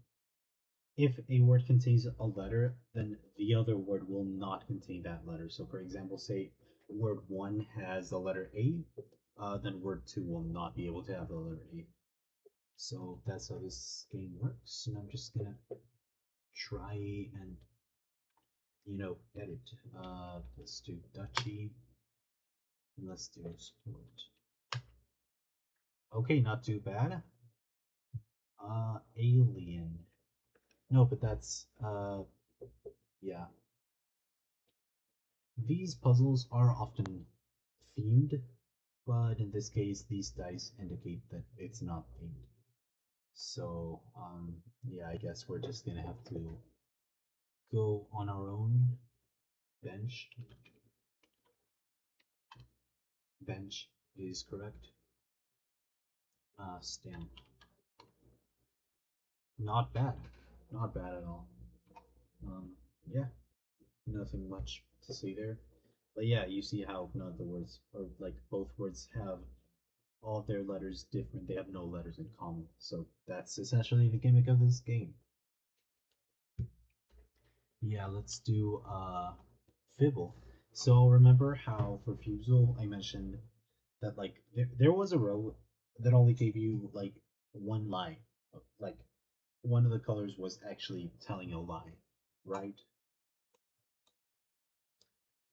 if a word contains a letter, then the other word will not contain that letter. So, for example, say word 1 has the letter A, then word 2 will not be able to have the letter A. So that's how this game works. And I'm just gonna try and, you know, edit. Let's do Dutchy. Let's do sport. Okay, not too bad. Alien. No, but that's yeah. These puzzles are often themed, but in this case, these dice indicate that it's not themed. So yeah, I guess we're just gonna have to go on our own. Bench. Bench is correct. Stamp. Not bad. Not bad at all. Yeah, nothing much to say there. But yeah, you see how none of the words, or like both words, have all of their letters different. They have no letters in common. So that's essentially the gimmick of this game. Yeah, let's do Fibble. So remember how for Fusel I mentioned that like there was a row that only gave you like one lie. Like one of the colors was actually telling a lie, right?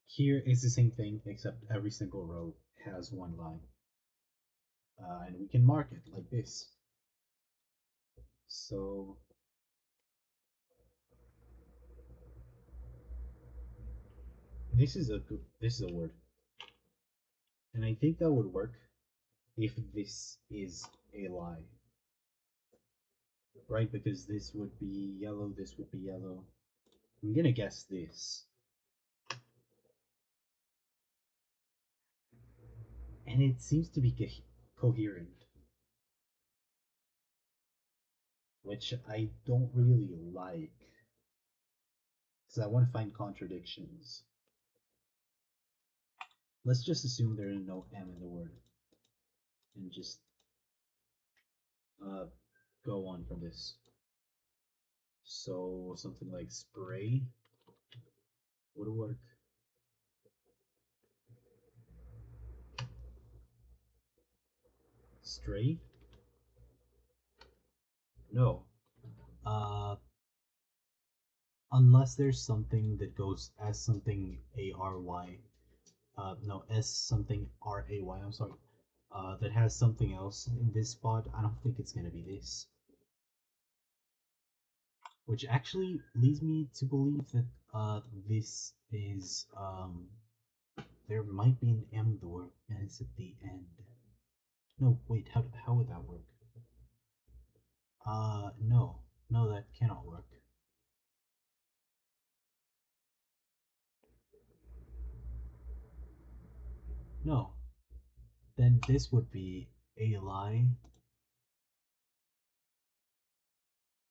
Here is the same thing, except every single row has one line. And we can mark it like this. So this is a word, and I think that would work if this is a lie, right? Because this would be yellow, this would be yellow. I'm gonna guess this, and it seems to be coherent, which I don't really like, because I want to find contradictions. Let's just assume there is no M in the word, and just uh, go on from this. So something like spray would work. Stray? No. Uh, unless there's something that goes as something ARY. No, S something RAY. I'm sorry. That has something else in this spot. I don't think it's gonna be this. Which actually leads me to believe that this is there might be an M door and it's at the end. No, wait, how would that work? No. No, that cannot work. No. Then this would be a lie.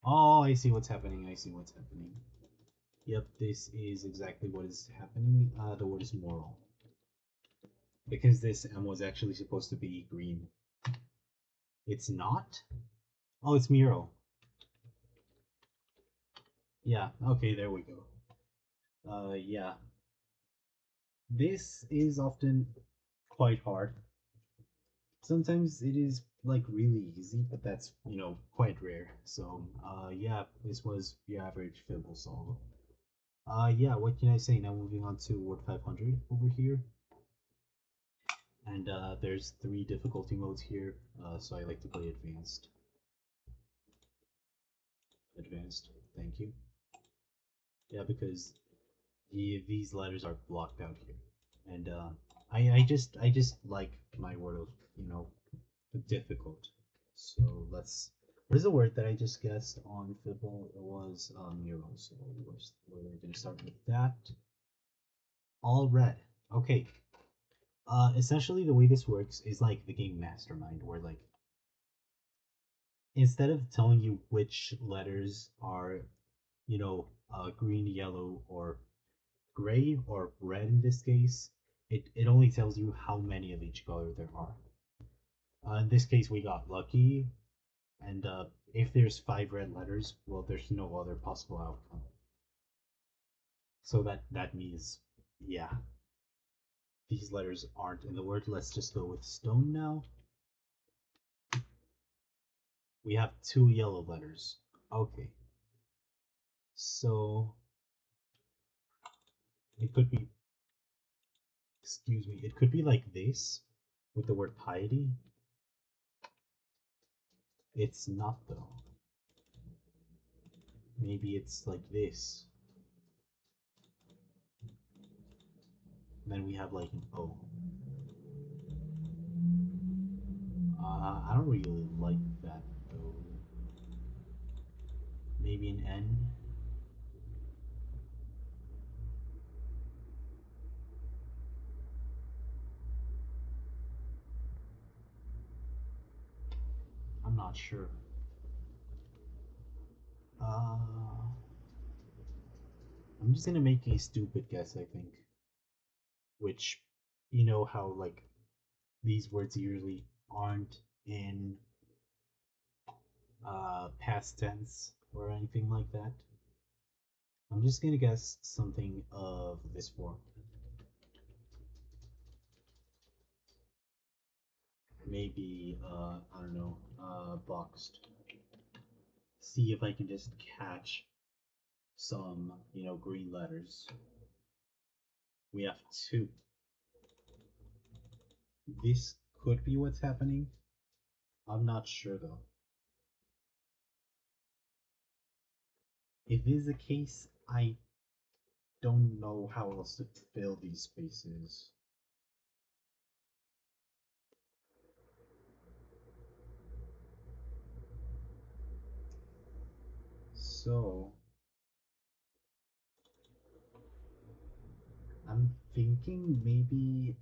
Oh, I see what's happening. I see what's happening. Yep, this is exactly what is happening. The word is moral. Because this M was actually supposed to be green. It's not? Oh, it's mural. Yeah, okay, there we go. Yeah. This is often quite hard. Sometimes it is like really easy, but that's, quite rare. So, yeah, this was the average Fibble solve. Yeah, what can I say? Now moving on to Word 500 over here. And there's 3 difficulty modes here, so I like to play advanced. Advanced, thank you. Yeah, because these letters are blocked out here, and I just like my word of difficult. So let's. What is the word that I just guessed on Fibble? It was mural. So we're gonna start with that. All red. Okay. Essentially the way this works is like the game Mastermind, where like instead of telling you which letters are, green, yellow, or gray, or red in this case, it only tells you how many of each color there are. In this case, we got lucky, and if there's 5 red letters, well, there's no other possible outcome. So that means, yeah, these letters aren't in the word. Let's just go with stone now. We have 2 yellow letters. Okay. So it could be, excuse me, it could be like this with the word piety. It's not though. Maybe it's like this. And then we have like an O. I don't really like that though. maybe an N. I'm not sure. I'm just gonna make a stupid guess, I think. Which, you know how, like, these words usually aren't in past tense or anything like that. I'm just gonna guess something of this form. Maybe, I don't know, boxed. See if I can just catch some, green letters. We have two. This could be what's happening. I'm not sure though. If this is the case, I don't know how else to fill these spaces. So, I'm thinking maybe,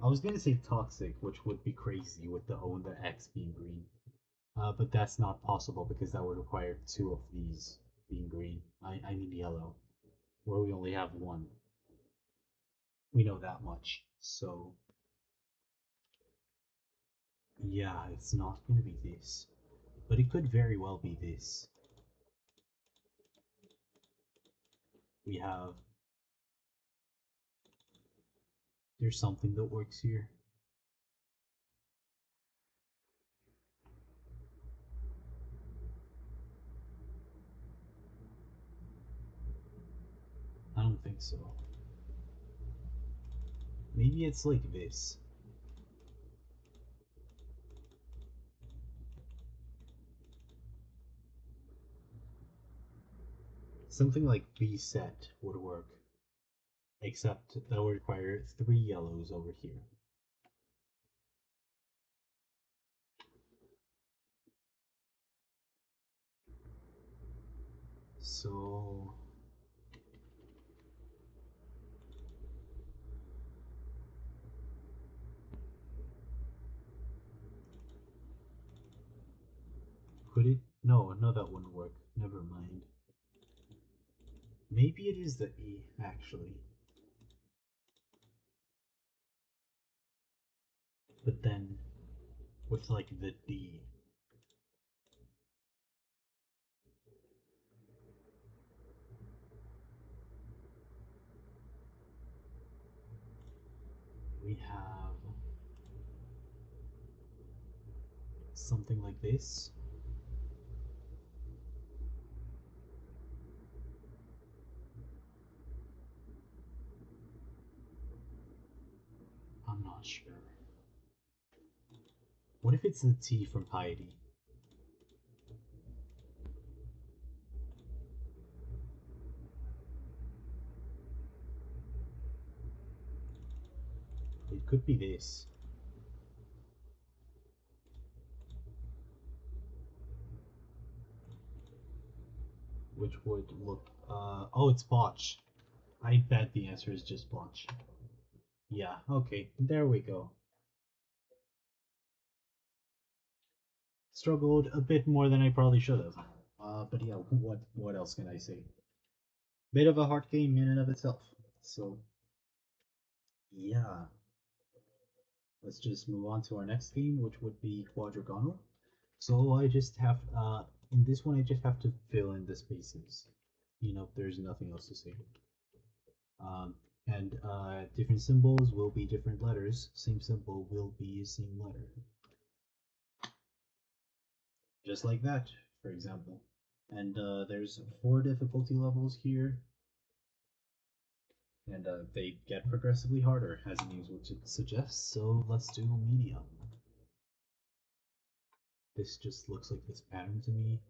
I was gonna say toxic, which would be crazy with the O and the X being green. But that's not possible because that would require two of these being green. I need yellow, where we only have one. We know that much. So, yeah, it's not gonna be this. But it could very well be this. We have. There's something that works here. I don't think so. Maybe it's like this. Something like B set would work. Except that would require 3 yellows over here. So could it? No, that wouldn't work. Never mind. Maybe it is the E, actually. But then, with like the D. We have something like this. I'm not sure. What if it's the T from piety? It could be this. Which would look. Oh, it's botch. I bet the answer is just botch. Yeah, okay, there we go. Struggled a bit more than I probably should have. But yeah, what else can I say? Bit of a hard game in and of itself. So yeah, let's just move on to our next game, which would be Quadragonal. So I just have in this one I just have to fill in the spaces. There's nothing else to say. And different symbols will be different letters. Same symbol will be same letter. Just like that, for example. And there's 4 difficulty levels here, and they get progressively harder, as the names would suggest. So let's do medium. This just looks like this pattern to me.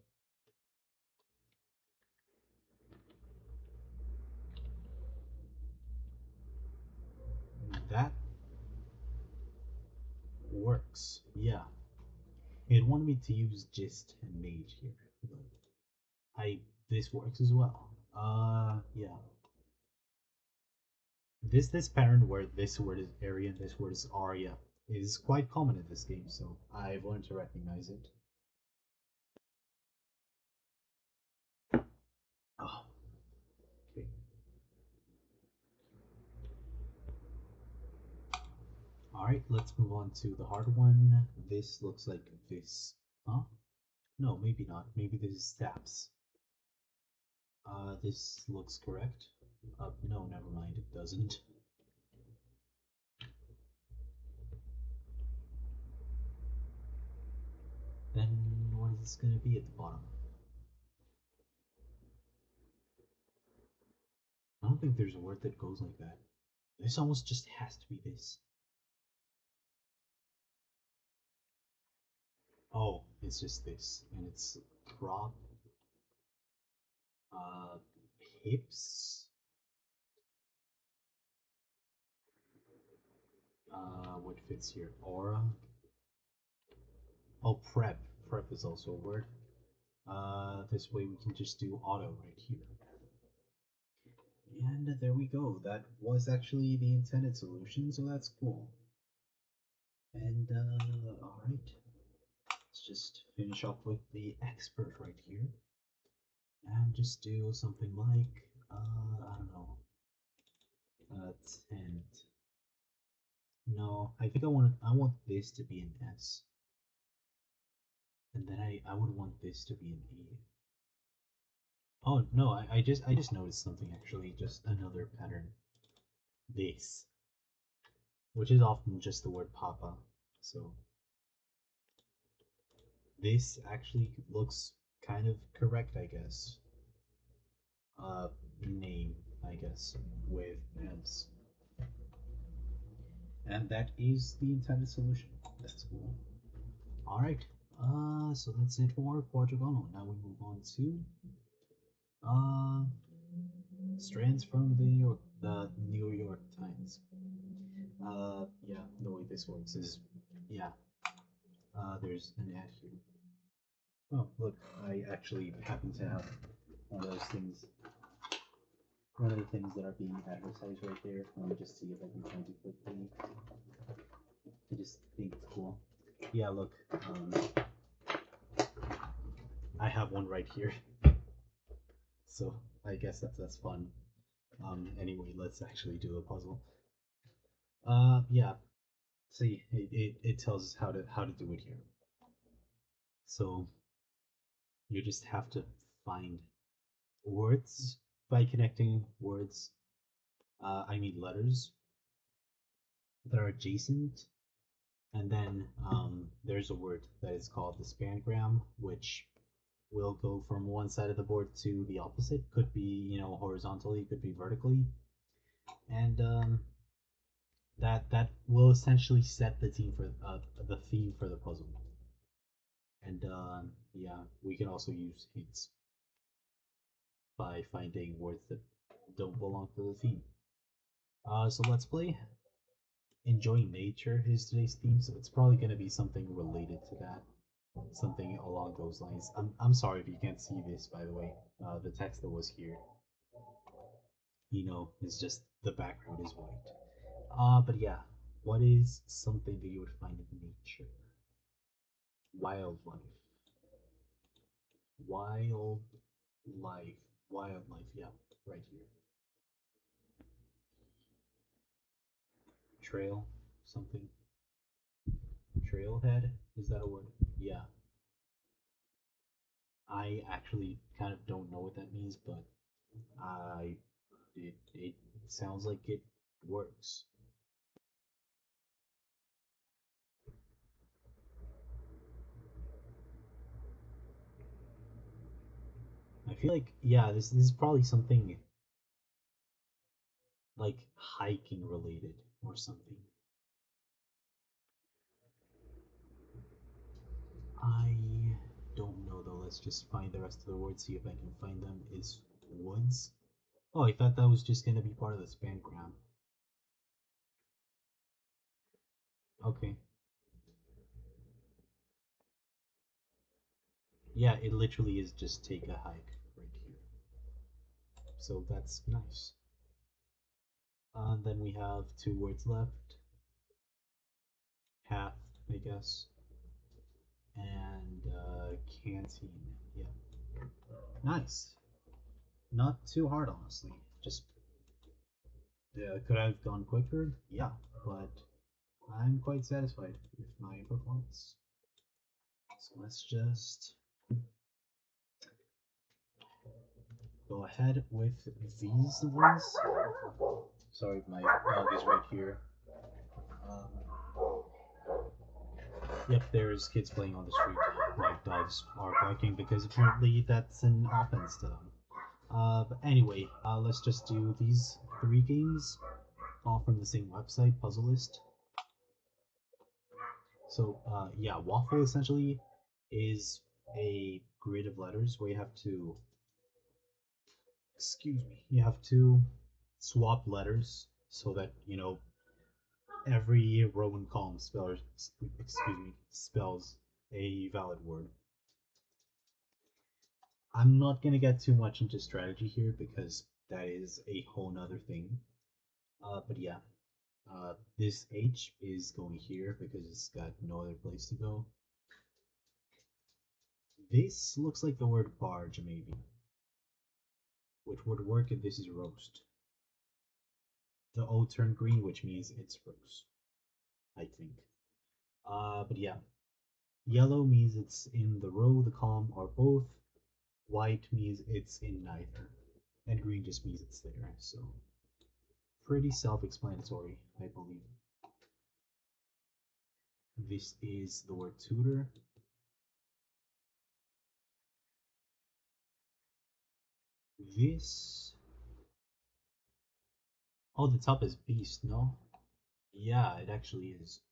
And that worked. works. Yeah. It wanted me to use gist and mage here, but this works as well. Yeah. This pattern where this word is area and this word is aria is quite common in this game, so I've learned to recognize it. Oh, okay. Alright, let's move on to the hard one. This looks like this. Huh? No, maybe not. Maybe this is steps. This looks correct. No, never mind, it doesn't. Then what is this gonna be at the bottom? I don't think there's a word that goes like that. This almost just has to be this. Oh, it's just this, and it's prop, uh, hips, what fits here? Aura. Oh, prep. Prep is also a word. This way we can just do auto right here. And there we go. That was actually the intended solution, so that's cool. And, alright. Let's just finish up with the expert right here. And just do something like, I don't know, tent. No, I think I want this to be an S. And then I would want this to be an E. Oh no, I just noticed something actually, just another pattern. This. Which is often just the word papa. So this actually looks kind of correct, I guess. Name, I guess, with M's. And that is the intended solution. That's cool. Alright, so that's it for Quadrigonal. Now we move on to strands from the New York Times. Yeah, the way this works is, yeah, there's an ad here. Oh, look, I actually happen to have one of those things, one of the things that are being advertised right there. Let me just see if I can find it quickly. I just think it's cool. Yeah, look, I have one right here. So I guess that's fun. Anyway, let's actually do a puzzle. Yeah. See, it tells us how to do it here. So you just have to find words by connecting words. I mean letters that are adjacent, and then there's a word that is called the spangram, which will go from one side of the board to the opposite. Could be, you know, horizontally, could be vertically, and that will essentially set the theme for the puzzle. And yeah, we can also use hints by finding words that don't belong to the theme. So let's play. Enjoying nature is today's theme, so it's probably going to be something related to that, something along those lines. I'm sorry if you can't see this, by the way. The text that was here, you know, is just the background is white. But yeah, what is something that you would find in nature? Wildlife. Wildlife. Wildlife, yeah, right here. Trail, something. Trailhead? Is that a word? Yeah. I actually kind of don't know what that means, but it sounds like it works. I feel like, yeah, this is probably something like hiking related or something. I don't know though. Let's just find the rest of the words, see if I can find them. Is woods? Oh, I thought that was just gonna be part of the spangram. Okay. Yeah, it literally is just take a hike right here. So that's nice. Then we have 2 words left. Path, I guess. And canteen. Yeah. Nice. Not too hard, honestly. Just could I have gone quicker? Yeah, but I'm quite satisfied with my performance. So let's just go ahead with these ones. Sorry, my dog is right here. Yep, there's kids playing on the street. My dogs are barking because apparently that's an offense to them. But anyway, let's just do these 3 games, all from the same website, Puzzle List. So, yeah, Waffle essentially is a grid of letters where you have to, excuse me, you have to swap letters so that, every row and column spells a valid word. I'm not gonna get too much into strategy here because that is a whole nother thing. But yeah, this H is going here because it's got no other place to go. This looks like the word barge, maybe, which would work if this is roast. The O turned green, which means it's roast, I think. But yeah, yellow means it's in the row, the column, or both. White means it's in neither, and green just means it's there. So pretty self-explanatory, I believe. This is the word tutor. This. Oh, the top is beast, no? Yeah, it actually is.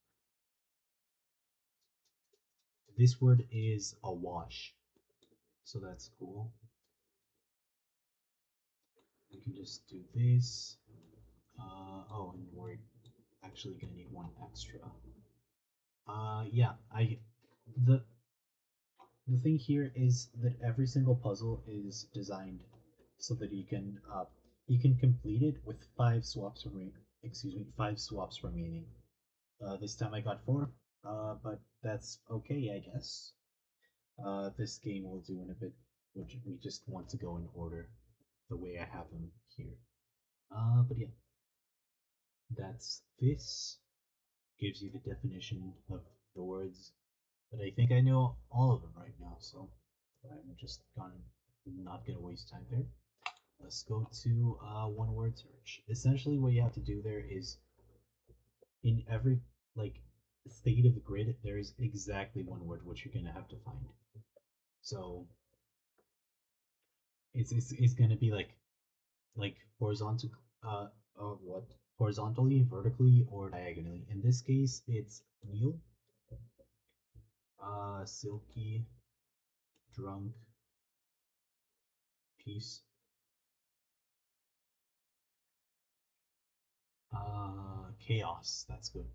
This word is awash, so that's cool. We can just do this. Oh, and we're actually gonna need 1 extra. Yeah, the the thing here is that every single puzzle is designed so that you can complete it with 5 swaps excuse me, 5 swaps remaining. This time I got 4, but that's okay, I guess. This game will do in a bit, which we just want to go in order the way I have them here. But yeah, that's this. Gives you the definition of the words, but I think I know all of them right now, so I'm just gonna not gonna waste time there. Let's go to 1 word search. Essentially, what you have to do there is in every like state of the grid, there is exactly 1 word which you're gonna have to find. So it's gonna be like horizontal what horizontally, vertically, or diagonally. In this case, it's Neil, Silky, Drunk, Peace, Chaos. That's good.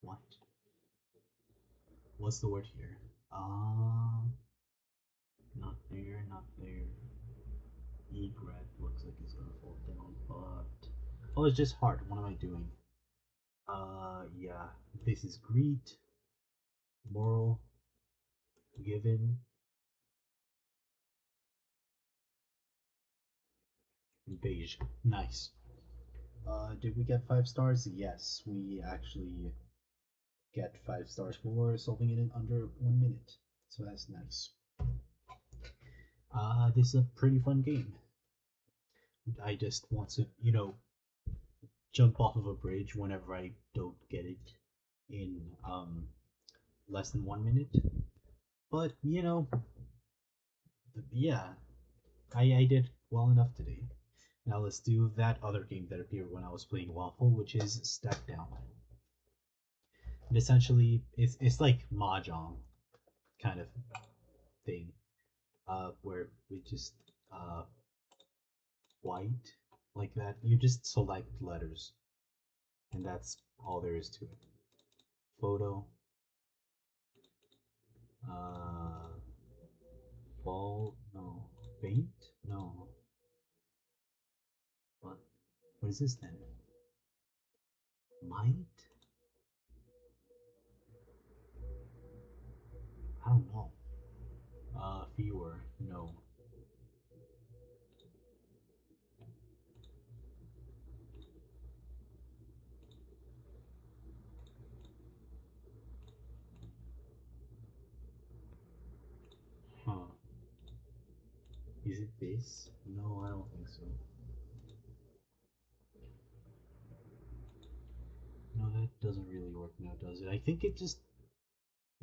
What? What's the word here? Not there, not there. Egret looks like it's gonna fall down, but oh, it's just hard. What am I doing? Yeah. This is greet, moral, given, beige. Nice. Did we get 5 stars? Yes, we actually get 5 stars for solving it in under 1 minute. So that's nice. This is a pretty fun game. I just want to, jump off of a bridge whenever I don't get it in less than 1 minute. But yeah, I did well enough today. Now let's do that other game that appeared when I was playing Waffle, which is Step Down. And essentially, it's like mahjong kind of thing, where we just white like that. You just select letters, and that's all there is to it. Photo, Uh, Fall? No. Faint? No. What? What is this then? Might? I don't know. Fewer? No. Huh. Is it this? No, I don't think so. No, that doesn't really work now, does it? I think it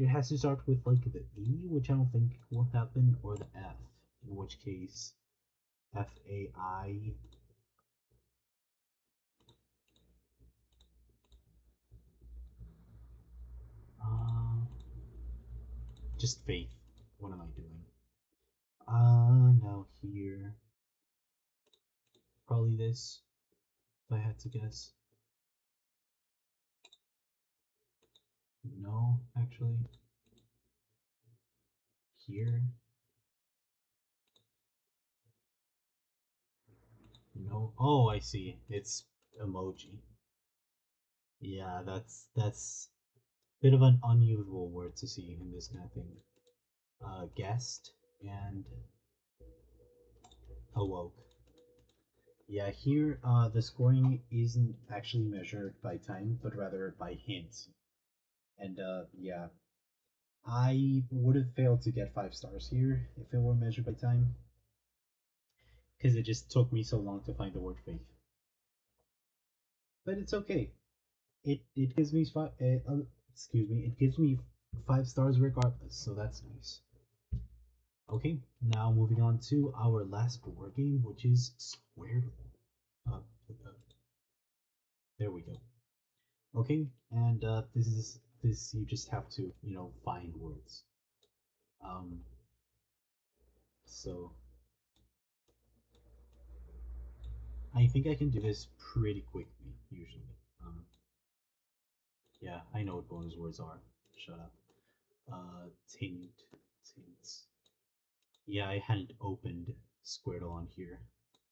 has to start with like the E, which I don't think will happen, or the F, in which case FAI. Uh, just faith. What am I doing? Now here. Probably this, if I had to guess. No, actually. Here? No. Oh, I see. It's emoji. Yeah, that's a bit of an unusual word to see in this kind of thing. Guest and awoke. Yeah, here the scoring isn't actually measured by time, but rather by hints. And yeah, I would have failed to get 5 stars here if it were measured by time, because it just took me so long to find the word faith. But it's okay. It gives me excuse me, it gives me 5 stars regardless, so that's nice. Okay, now moving on to our last board game, which is Square. Uh, uh, there we go. Okay, and this you just have to find words. Um, so I think I can do this pretty quickly usually. Yeah, I know what bonus words are. Shut up. Tint, tints. Yeah, I hadn't opened Squirtle on here.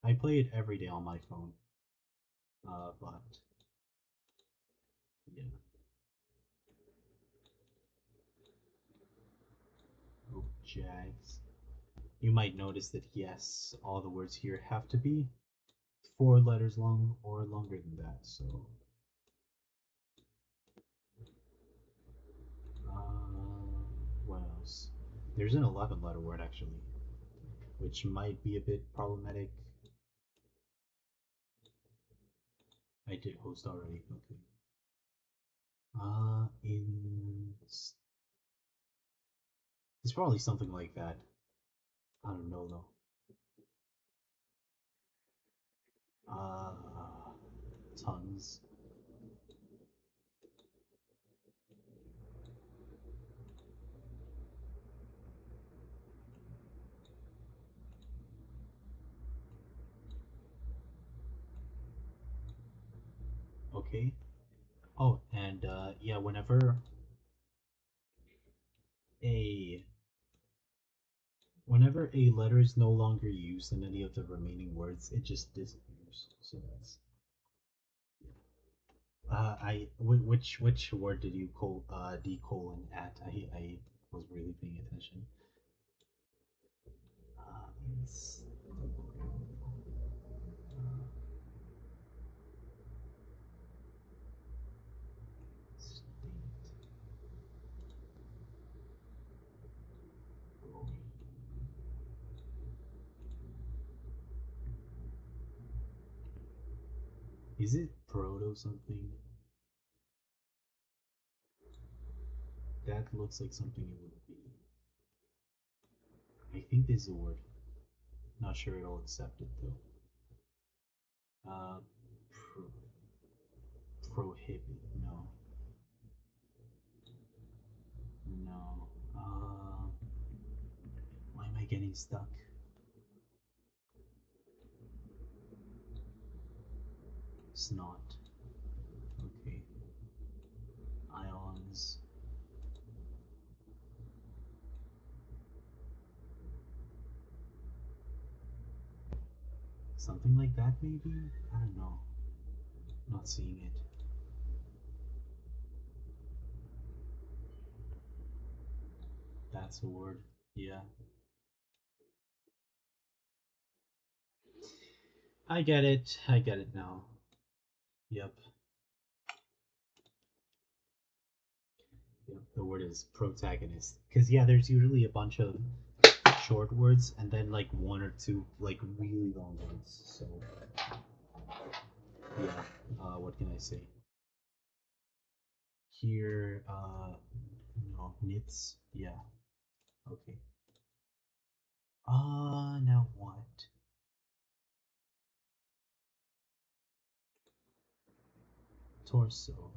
I play it every day on my phone. But yeah. Oh, Jags. You might notice that yes, all the words here have to be 4 letters long or longer than that. So, what else? There's an 11-letter word actually, which might be a bit problematic. I did host already. Okay. In it's probably something like that. I don't know though. Uh, Tons. Okay. Oh, and yeah, a whenever a letter is no longer used in any of the remaining words, it just disappears. So that's which word did you call D colon at? I was really paying attention. It's state. Is it proto something? That looks like something it would be. I think this is a word. Not sure it'll accept it though. Uh, pro- Prohibit. No, no. Why am I getting stuck? Snot. Okay. Ions. Something like that, maybe? I don't know. Not seeing it. That's a word. Yeah. I get it. I get it now. Yep. Yep. The word is protagonist. Because, yeah, there's usually a bunch of short words and then, like, one or two, like, really long words. So, yeah. What can I say? Here, no, knits. Yeah. Okay. Now what? Torso.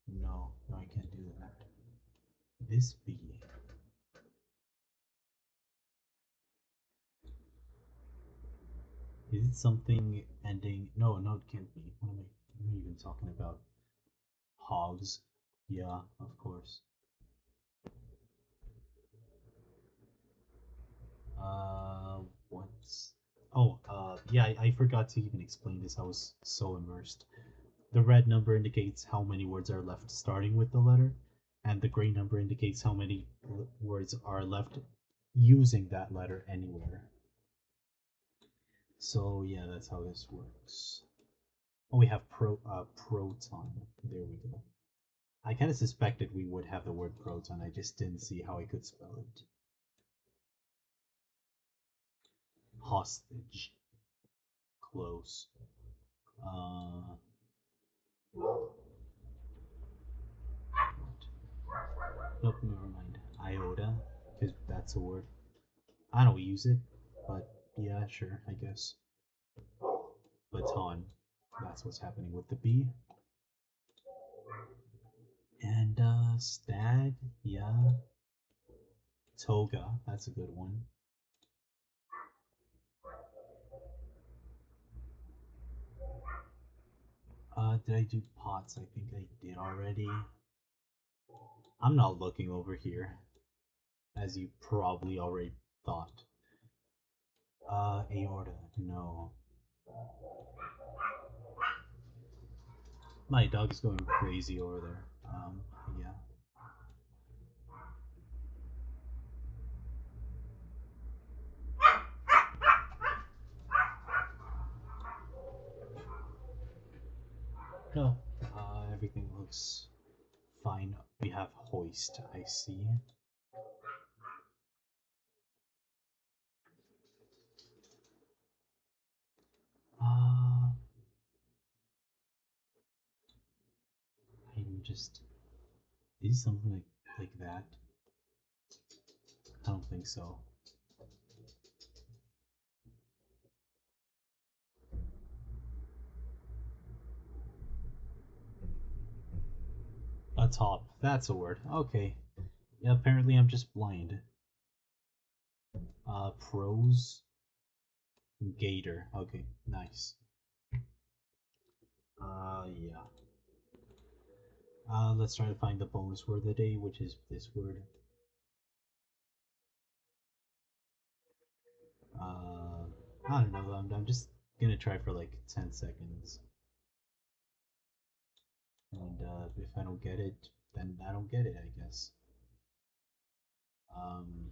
No, no, I can't do that. This bee. Is it something ending? No, no, it can't be. What am I even talking about? Hogs. Yeah, of course. What's. Oh, yeah, I forgot to even explain this. I was so immersed. The red number indicates how many words are left starting with the letter, and the gray number indicates how many words are left using that letter anywhere. So yeah, that's how this works. Oh, we have proton. There we go. I kind of suspected we would have the word proton. I just didn't see how I could spell it. Hostage. Close. Nope, never mind. Iota, because that's a word. I don't use it, but yeah, sure, I guess. Baton. That's what's happening with the B. And stag, yeah. Toga, that's a good one. Did I do pots? I think I did already. I'm not looking over here, as you probably already thought. Aorta, no. My dog's going crazy over there. Yeah. No, everything looks fine. We have hoist, I see. Uh, I'm just. Is something like that? I don't think so. A top. That's a word. Okay. Yeah, apparently I'm just blind. Pros. Gator. Okay, nice. Yeah. Let's try to find the bonus word of the day, which is this word. I don't know. I'm just gonna try for like 10 seconds. And if I don't get it, then I don't get it, I guess. Um,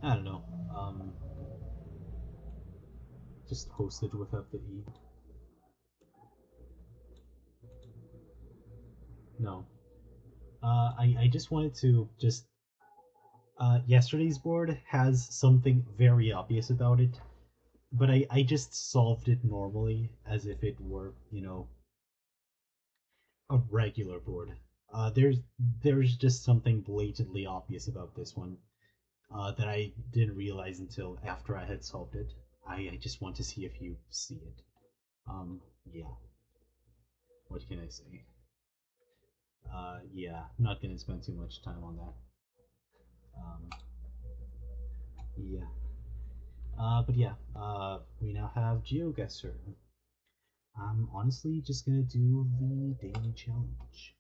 I don't know. Just hosted without the E. No. I just wanted to just. Yesterday's board has something very obvious about it, but I just solved it normally as if it were, a regular board. There's just something blatantly obvious about this one that I didn't realize until after I had solved it. I just want to see if you see it. Yeah. What can I say? Yeah, not gonna spend too much time on that. Yeah. But yeah, we now have GeoGuessr. I'm honestly just gonna do the daily challenge.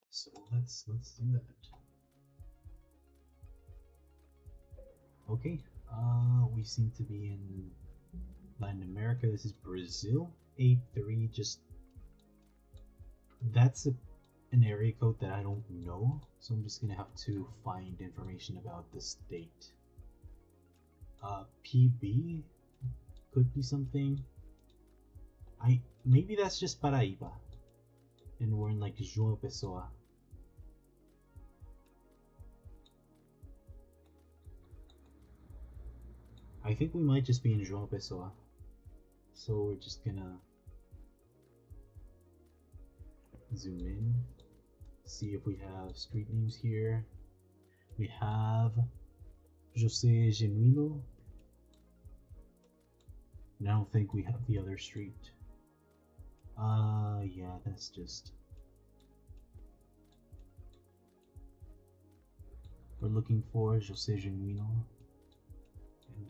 So let's do that. Okay, we seem to be in Latin America. This is Brazil. 83. Just that's an area code that I don't know, so I'm just gonna have to find information about the state. PB could be something. Maybe that's just Paraíba, and we're in like João Pessoa. I think we might just be in João Pessoa. So we're just gonna zoom in, see if we have street names here. We have José Genuino. And I don't think we have the other street. Yeah, that's just... We're looking for José Genuino.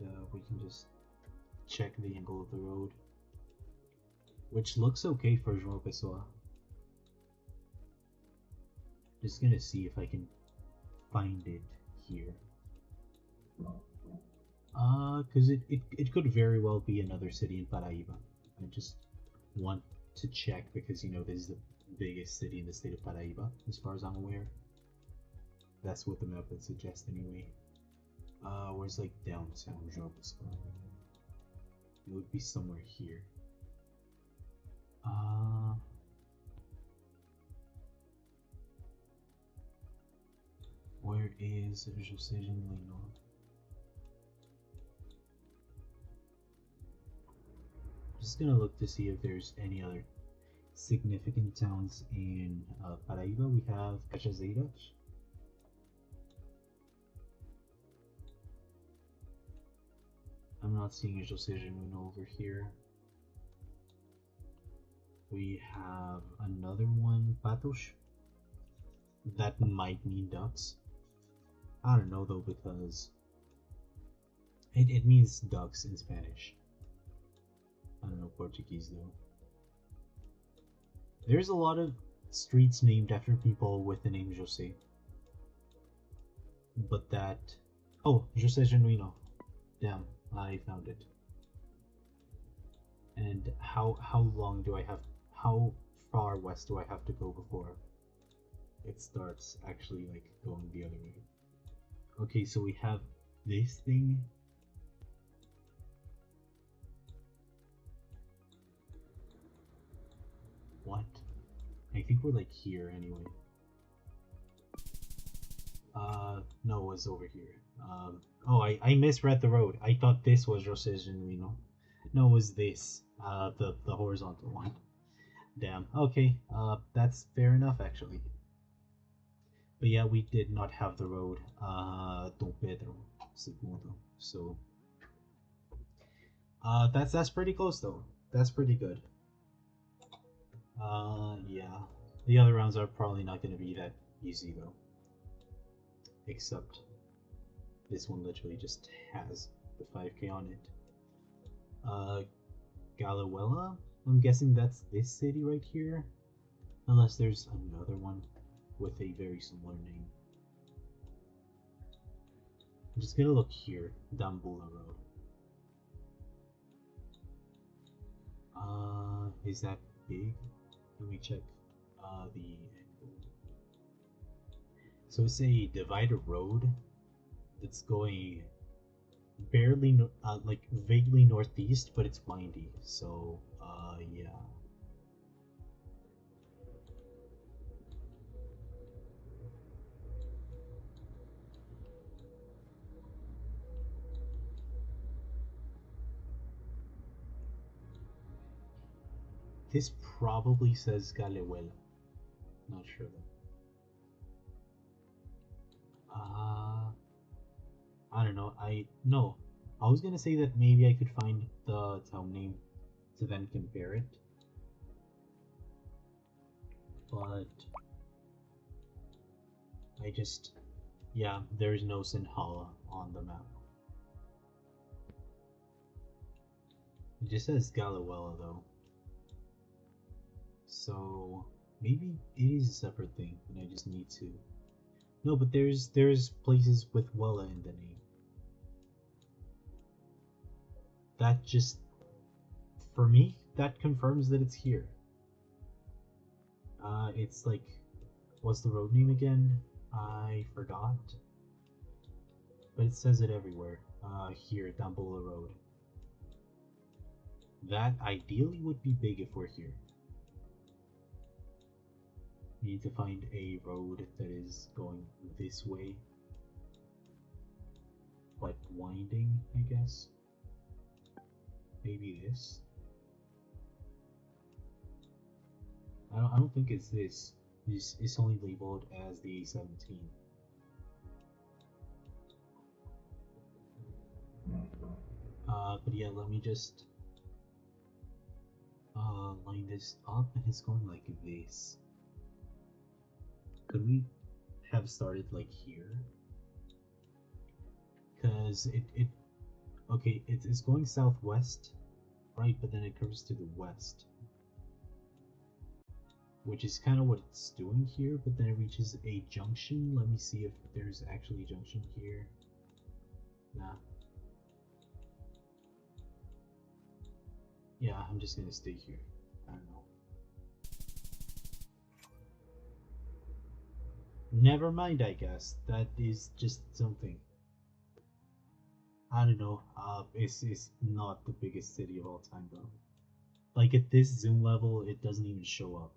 And we can just check the angle of the road. Which looks okay for João Pessoa. Just gonna see if I can find it here. Because it could very well be another city in Paraíba. I just want to check because, you know, this is the biggest city in the state of Paraíba, as far as I'm aware. That's what the map would suggest anyway. Where's like downtown João Pessoa? It would be somewhere here. Where is José Genuino? Just gonna look to see if there's any other significant towns in Paraíba. We have Cajazeiras. I'm not seeing a José Genuino over here. We have another one, Patos. That might mean ducks. I don't know though, because it means ducks in Spanish. I don't know Portuguese though. There's a lot of streets named after people with the name Jose. But that... Oh, José Genuino. Damn, I found it. And how long do I have... How far west do I have to go before it starts actually like going the other way? Okay, so we have this thing. What? I think we're like here anyway. No, it was over here. Oh, I misread the road. I thought this was José Genuino. No, it was this. The horizontal one. Damn. Okay, that's fair enough actually. But yeah, we did not have the road, Dom Pedro II. So, that's pretty close though. That's pretty good. Yeah. The other rounds are probably not going to be that easy though. Except this one literally just has the 5k on it. Galawela? I'm guessing that's this city right here. Unless there's another one with a very similar name. I'm just gonna look here, Dambula Road. Is that big? Let me check the angle. So it's a divider road that's going barely like vaguely northeast, but it's windy. So yeah. This probably says Galewela. Not sure though. I don't know. I was gonna say that maybe I could find the town name to then compare it, but I just, yeah, there's no Sinhala on the map. It just says Galawella though. So maybe it is a separate thing and I just need to. No, but there's places with Wella in the name. That just, for me, that confirms that it's here. It's like, what's the road name again? I forgot. But it says it everywhere. Here, down below the road. That ideally would be big if we're here. We need to find a road that is going this way. But winding, I guess. Maybe this. I don't think it's this. It's only labeled as the A17. But yeah, let me just line this up, and it's going like this. Could we have started like here? Cause it's going southwest, right? But then it curves to the west, which is kind of what it's doing here. But then it reaches a junction. Let me see if there's actually a junction here. Nah. Yeah, I'm just gonna stay here. I don't know. Never mind, I guess. That is just something. I don't know. It's not the biggest city of all time, though. Like, at this zoom level, it doesn't even show up.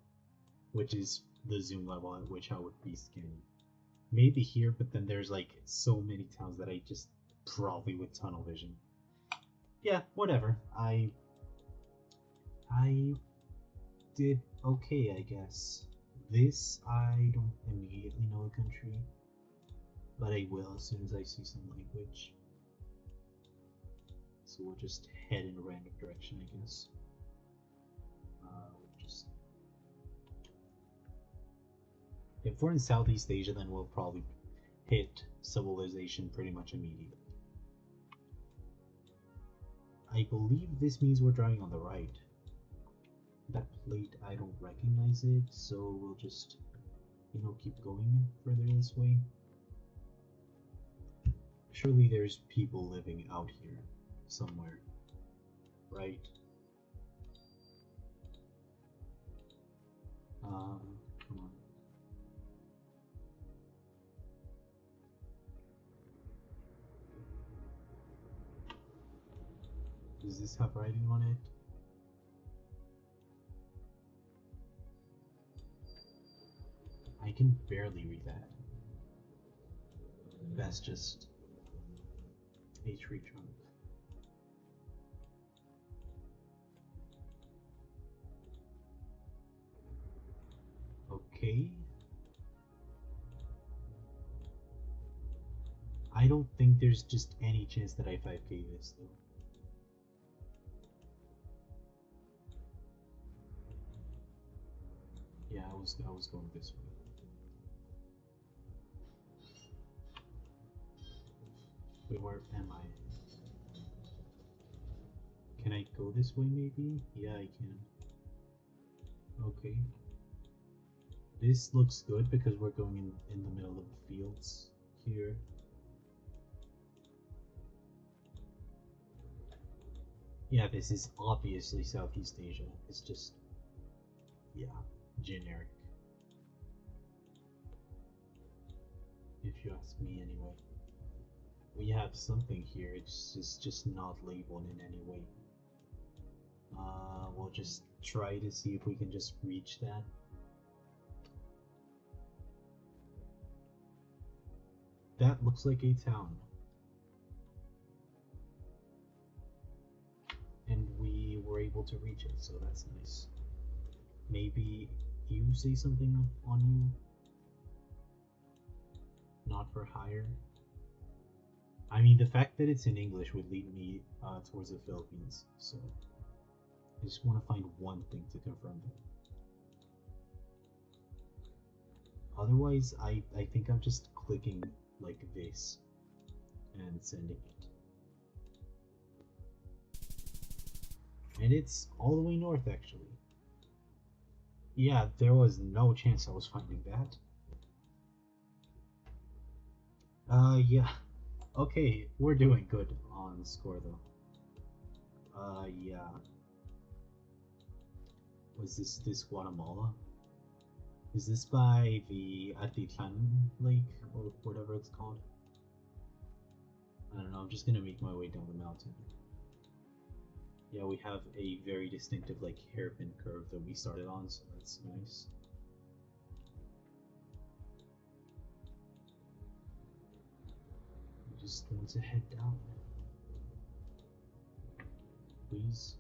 Which is the zoom level at which I would be scanning. Maybe here, but then there's, like, so many towns that I just probably with tunnel vision. Yeah, whatever. I did okay, I guess. This, I don't immediately know the country, but I will as soon as I see some language. So we'll just head in a random direction, I guess. If we're in Southeast Asia, then we'll probably hit civilization pretty much immediately. I believe this means we're driving on the right. That plate, I don't recognize it, so we'll just, keep going further this way. Surely there's people living out here somewhere, right? Come on. Does this have writing on it? I can barely read that. That's just a tree trunk. Okay. I don't think there's just any chance that I 5k this though. Yeah, I was going this way. Wait, where am I? Can I go this way maybe? Yeah, I can. Okay. This looks good because we're going in the middle of the fields here. Yeah, this is obviously Southeast Asia. It's just, yeah, generic. If you ask me anyway. We have something here, it's just not labeled in any way. We'll just try to see if we can just reach that. That looks like a town. And we were able to reach it, so that's nice. Maybe you say something on you? Not for hire? I mean, the fact that it's in English would lead me towards the Philippines, so I just want to find one thing to confirm that. Otherwise, I think I'm just clicking like this and sending it. And it's all the way north, actually. Yeah, there was no chance I was finding that. Yeah. Okay, we're doing good on score, though. Yeah. Was this Guatemala? Is this by the Atitlan Lake, or whatever it's called? I don't know, I'm just gonna make my way down the mountain. Yeah, we have a very distinctive, like, hairpin curve that we started on, so that's nice. I just want to head down. Please.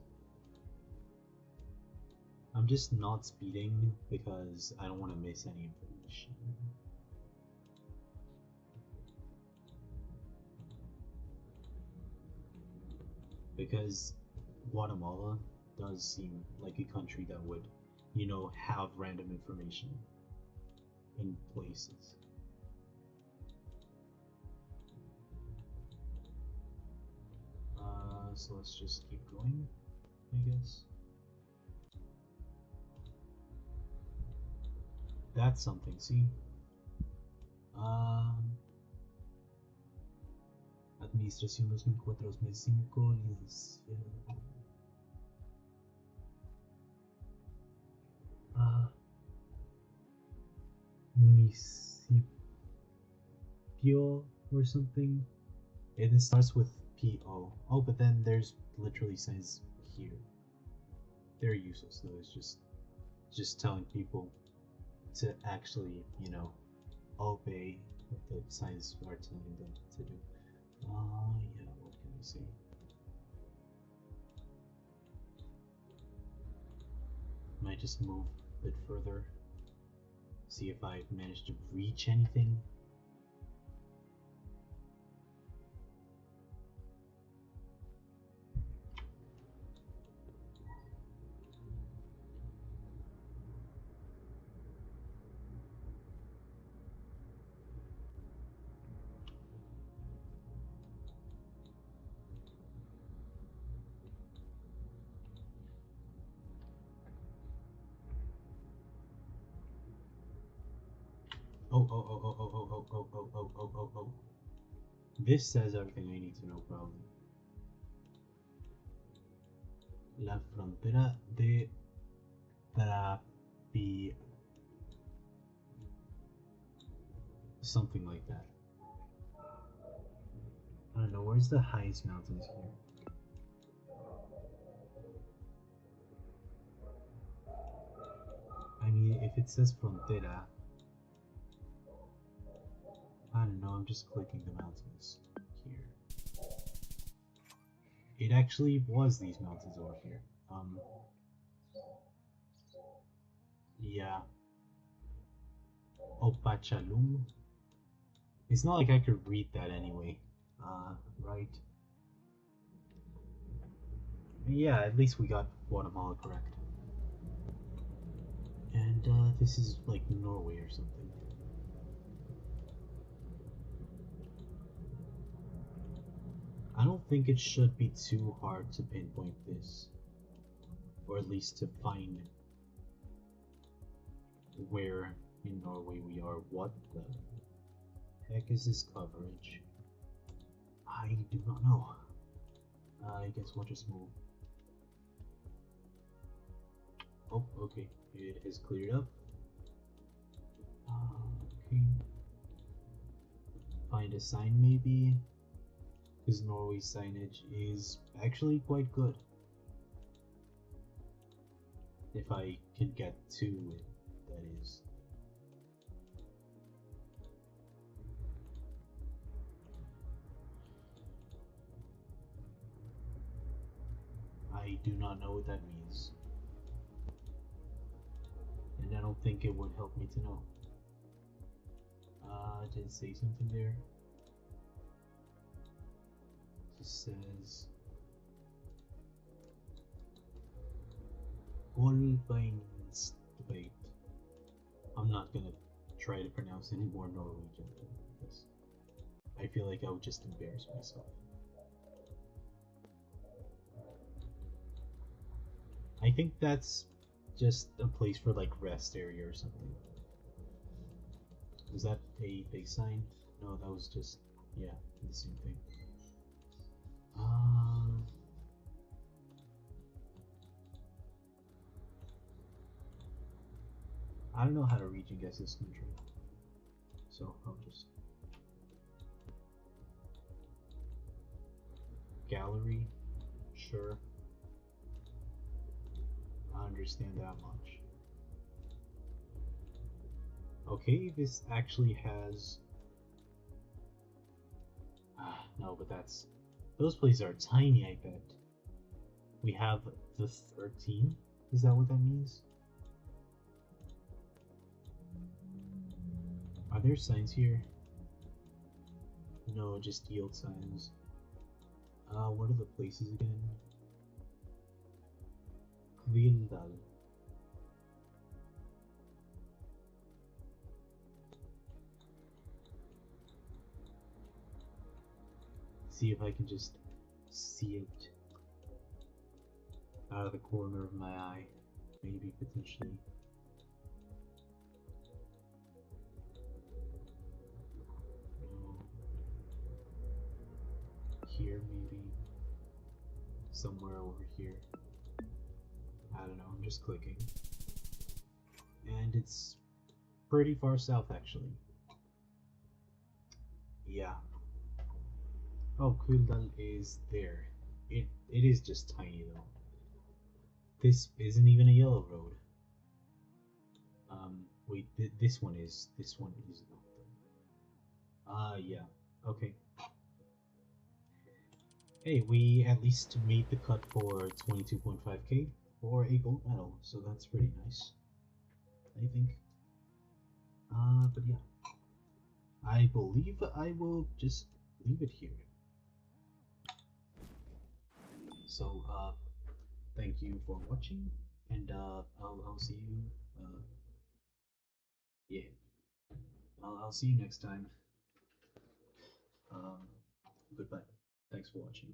I'm just not speeding because I don't want to miss any information. Because Guatemala does seem like a country that would, you know, have random information in places. So let's just keep going, I guess. That's something, see? Administración 2004-2005, municipio or something. It starts with PO. Oh, but then there's literally signs here. They're useless though. It's just telling people to actually, you know, obey what the signs are telling them to do. Yeah, what can we see? Might just move a bit further. See if I manage to reach anything. Oh. This says everything I need to know, probably. La frontera de Trapi. Something like that. I don't know, where's the highest mountains here? I mean, if it says frontera, I don't know, I'm just clicking the mountains here. It actually was these mountains over here. Yeah. Opachalum. It's not like I could read that anyway. Right. Yeah, at least we got Guatemala correct. And this is like Norway or something. I don't think it should be too hard to pinpoint this, or at least to find where in Norway we are. What the heck is this coverage? I do not know. I guess we'll just move. Oh, okay. It has cleared up. Okay. Find a sign maybe? Because Norway's signage is actually quite good. If I can get to it, that is. I do not know what that means. And I don't think it would help me to know. Did it say something there? It says Olbeinstvedt. I'm not gonna try to pronounce any more Norwegian because I feel like I would just embarrass myself. I think that's just a place for like rest area or something. Was that a big sign? No, that was just, yeah, the same thing. Um, I don't know how to read you guys this country, so I'll just gallery. Sure, I understand that much. Okay, this actually has. No, but that's. Those places are tiny, I bet. We have the 13. Is that what that means? Are there signs here? No, just yield signs. What are the places again? Kvildal. See if I can just see it out of the corner of my eye. Maybe, potentially. Here, maybe. Somewhere over here. I don't know, I'm just clicking. And it's pretty far south, actually. Yeah. Oh, Kvildal is there. It is just tiny, though. This isn't even a yellow road. Wait, this one is. This one is not. Yeah. Okay. Hey, we at least made the cut for 22.5k for a gold medal, so that's pretty nice, I think. But yeah. I believe I will just leave it here. So, thank you for watching, and I'll see you. Yeah, I'll see you next time. Um, goodbye. Thanks for watching.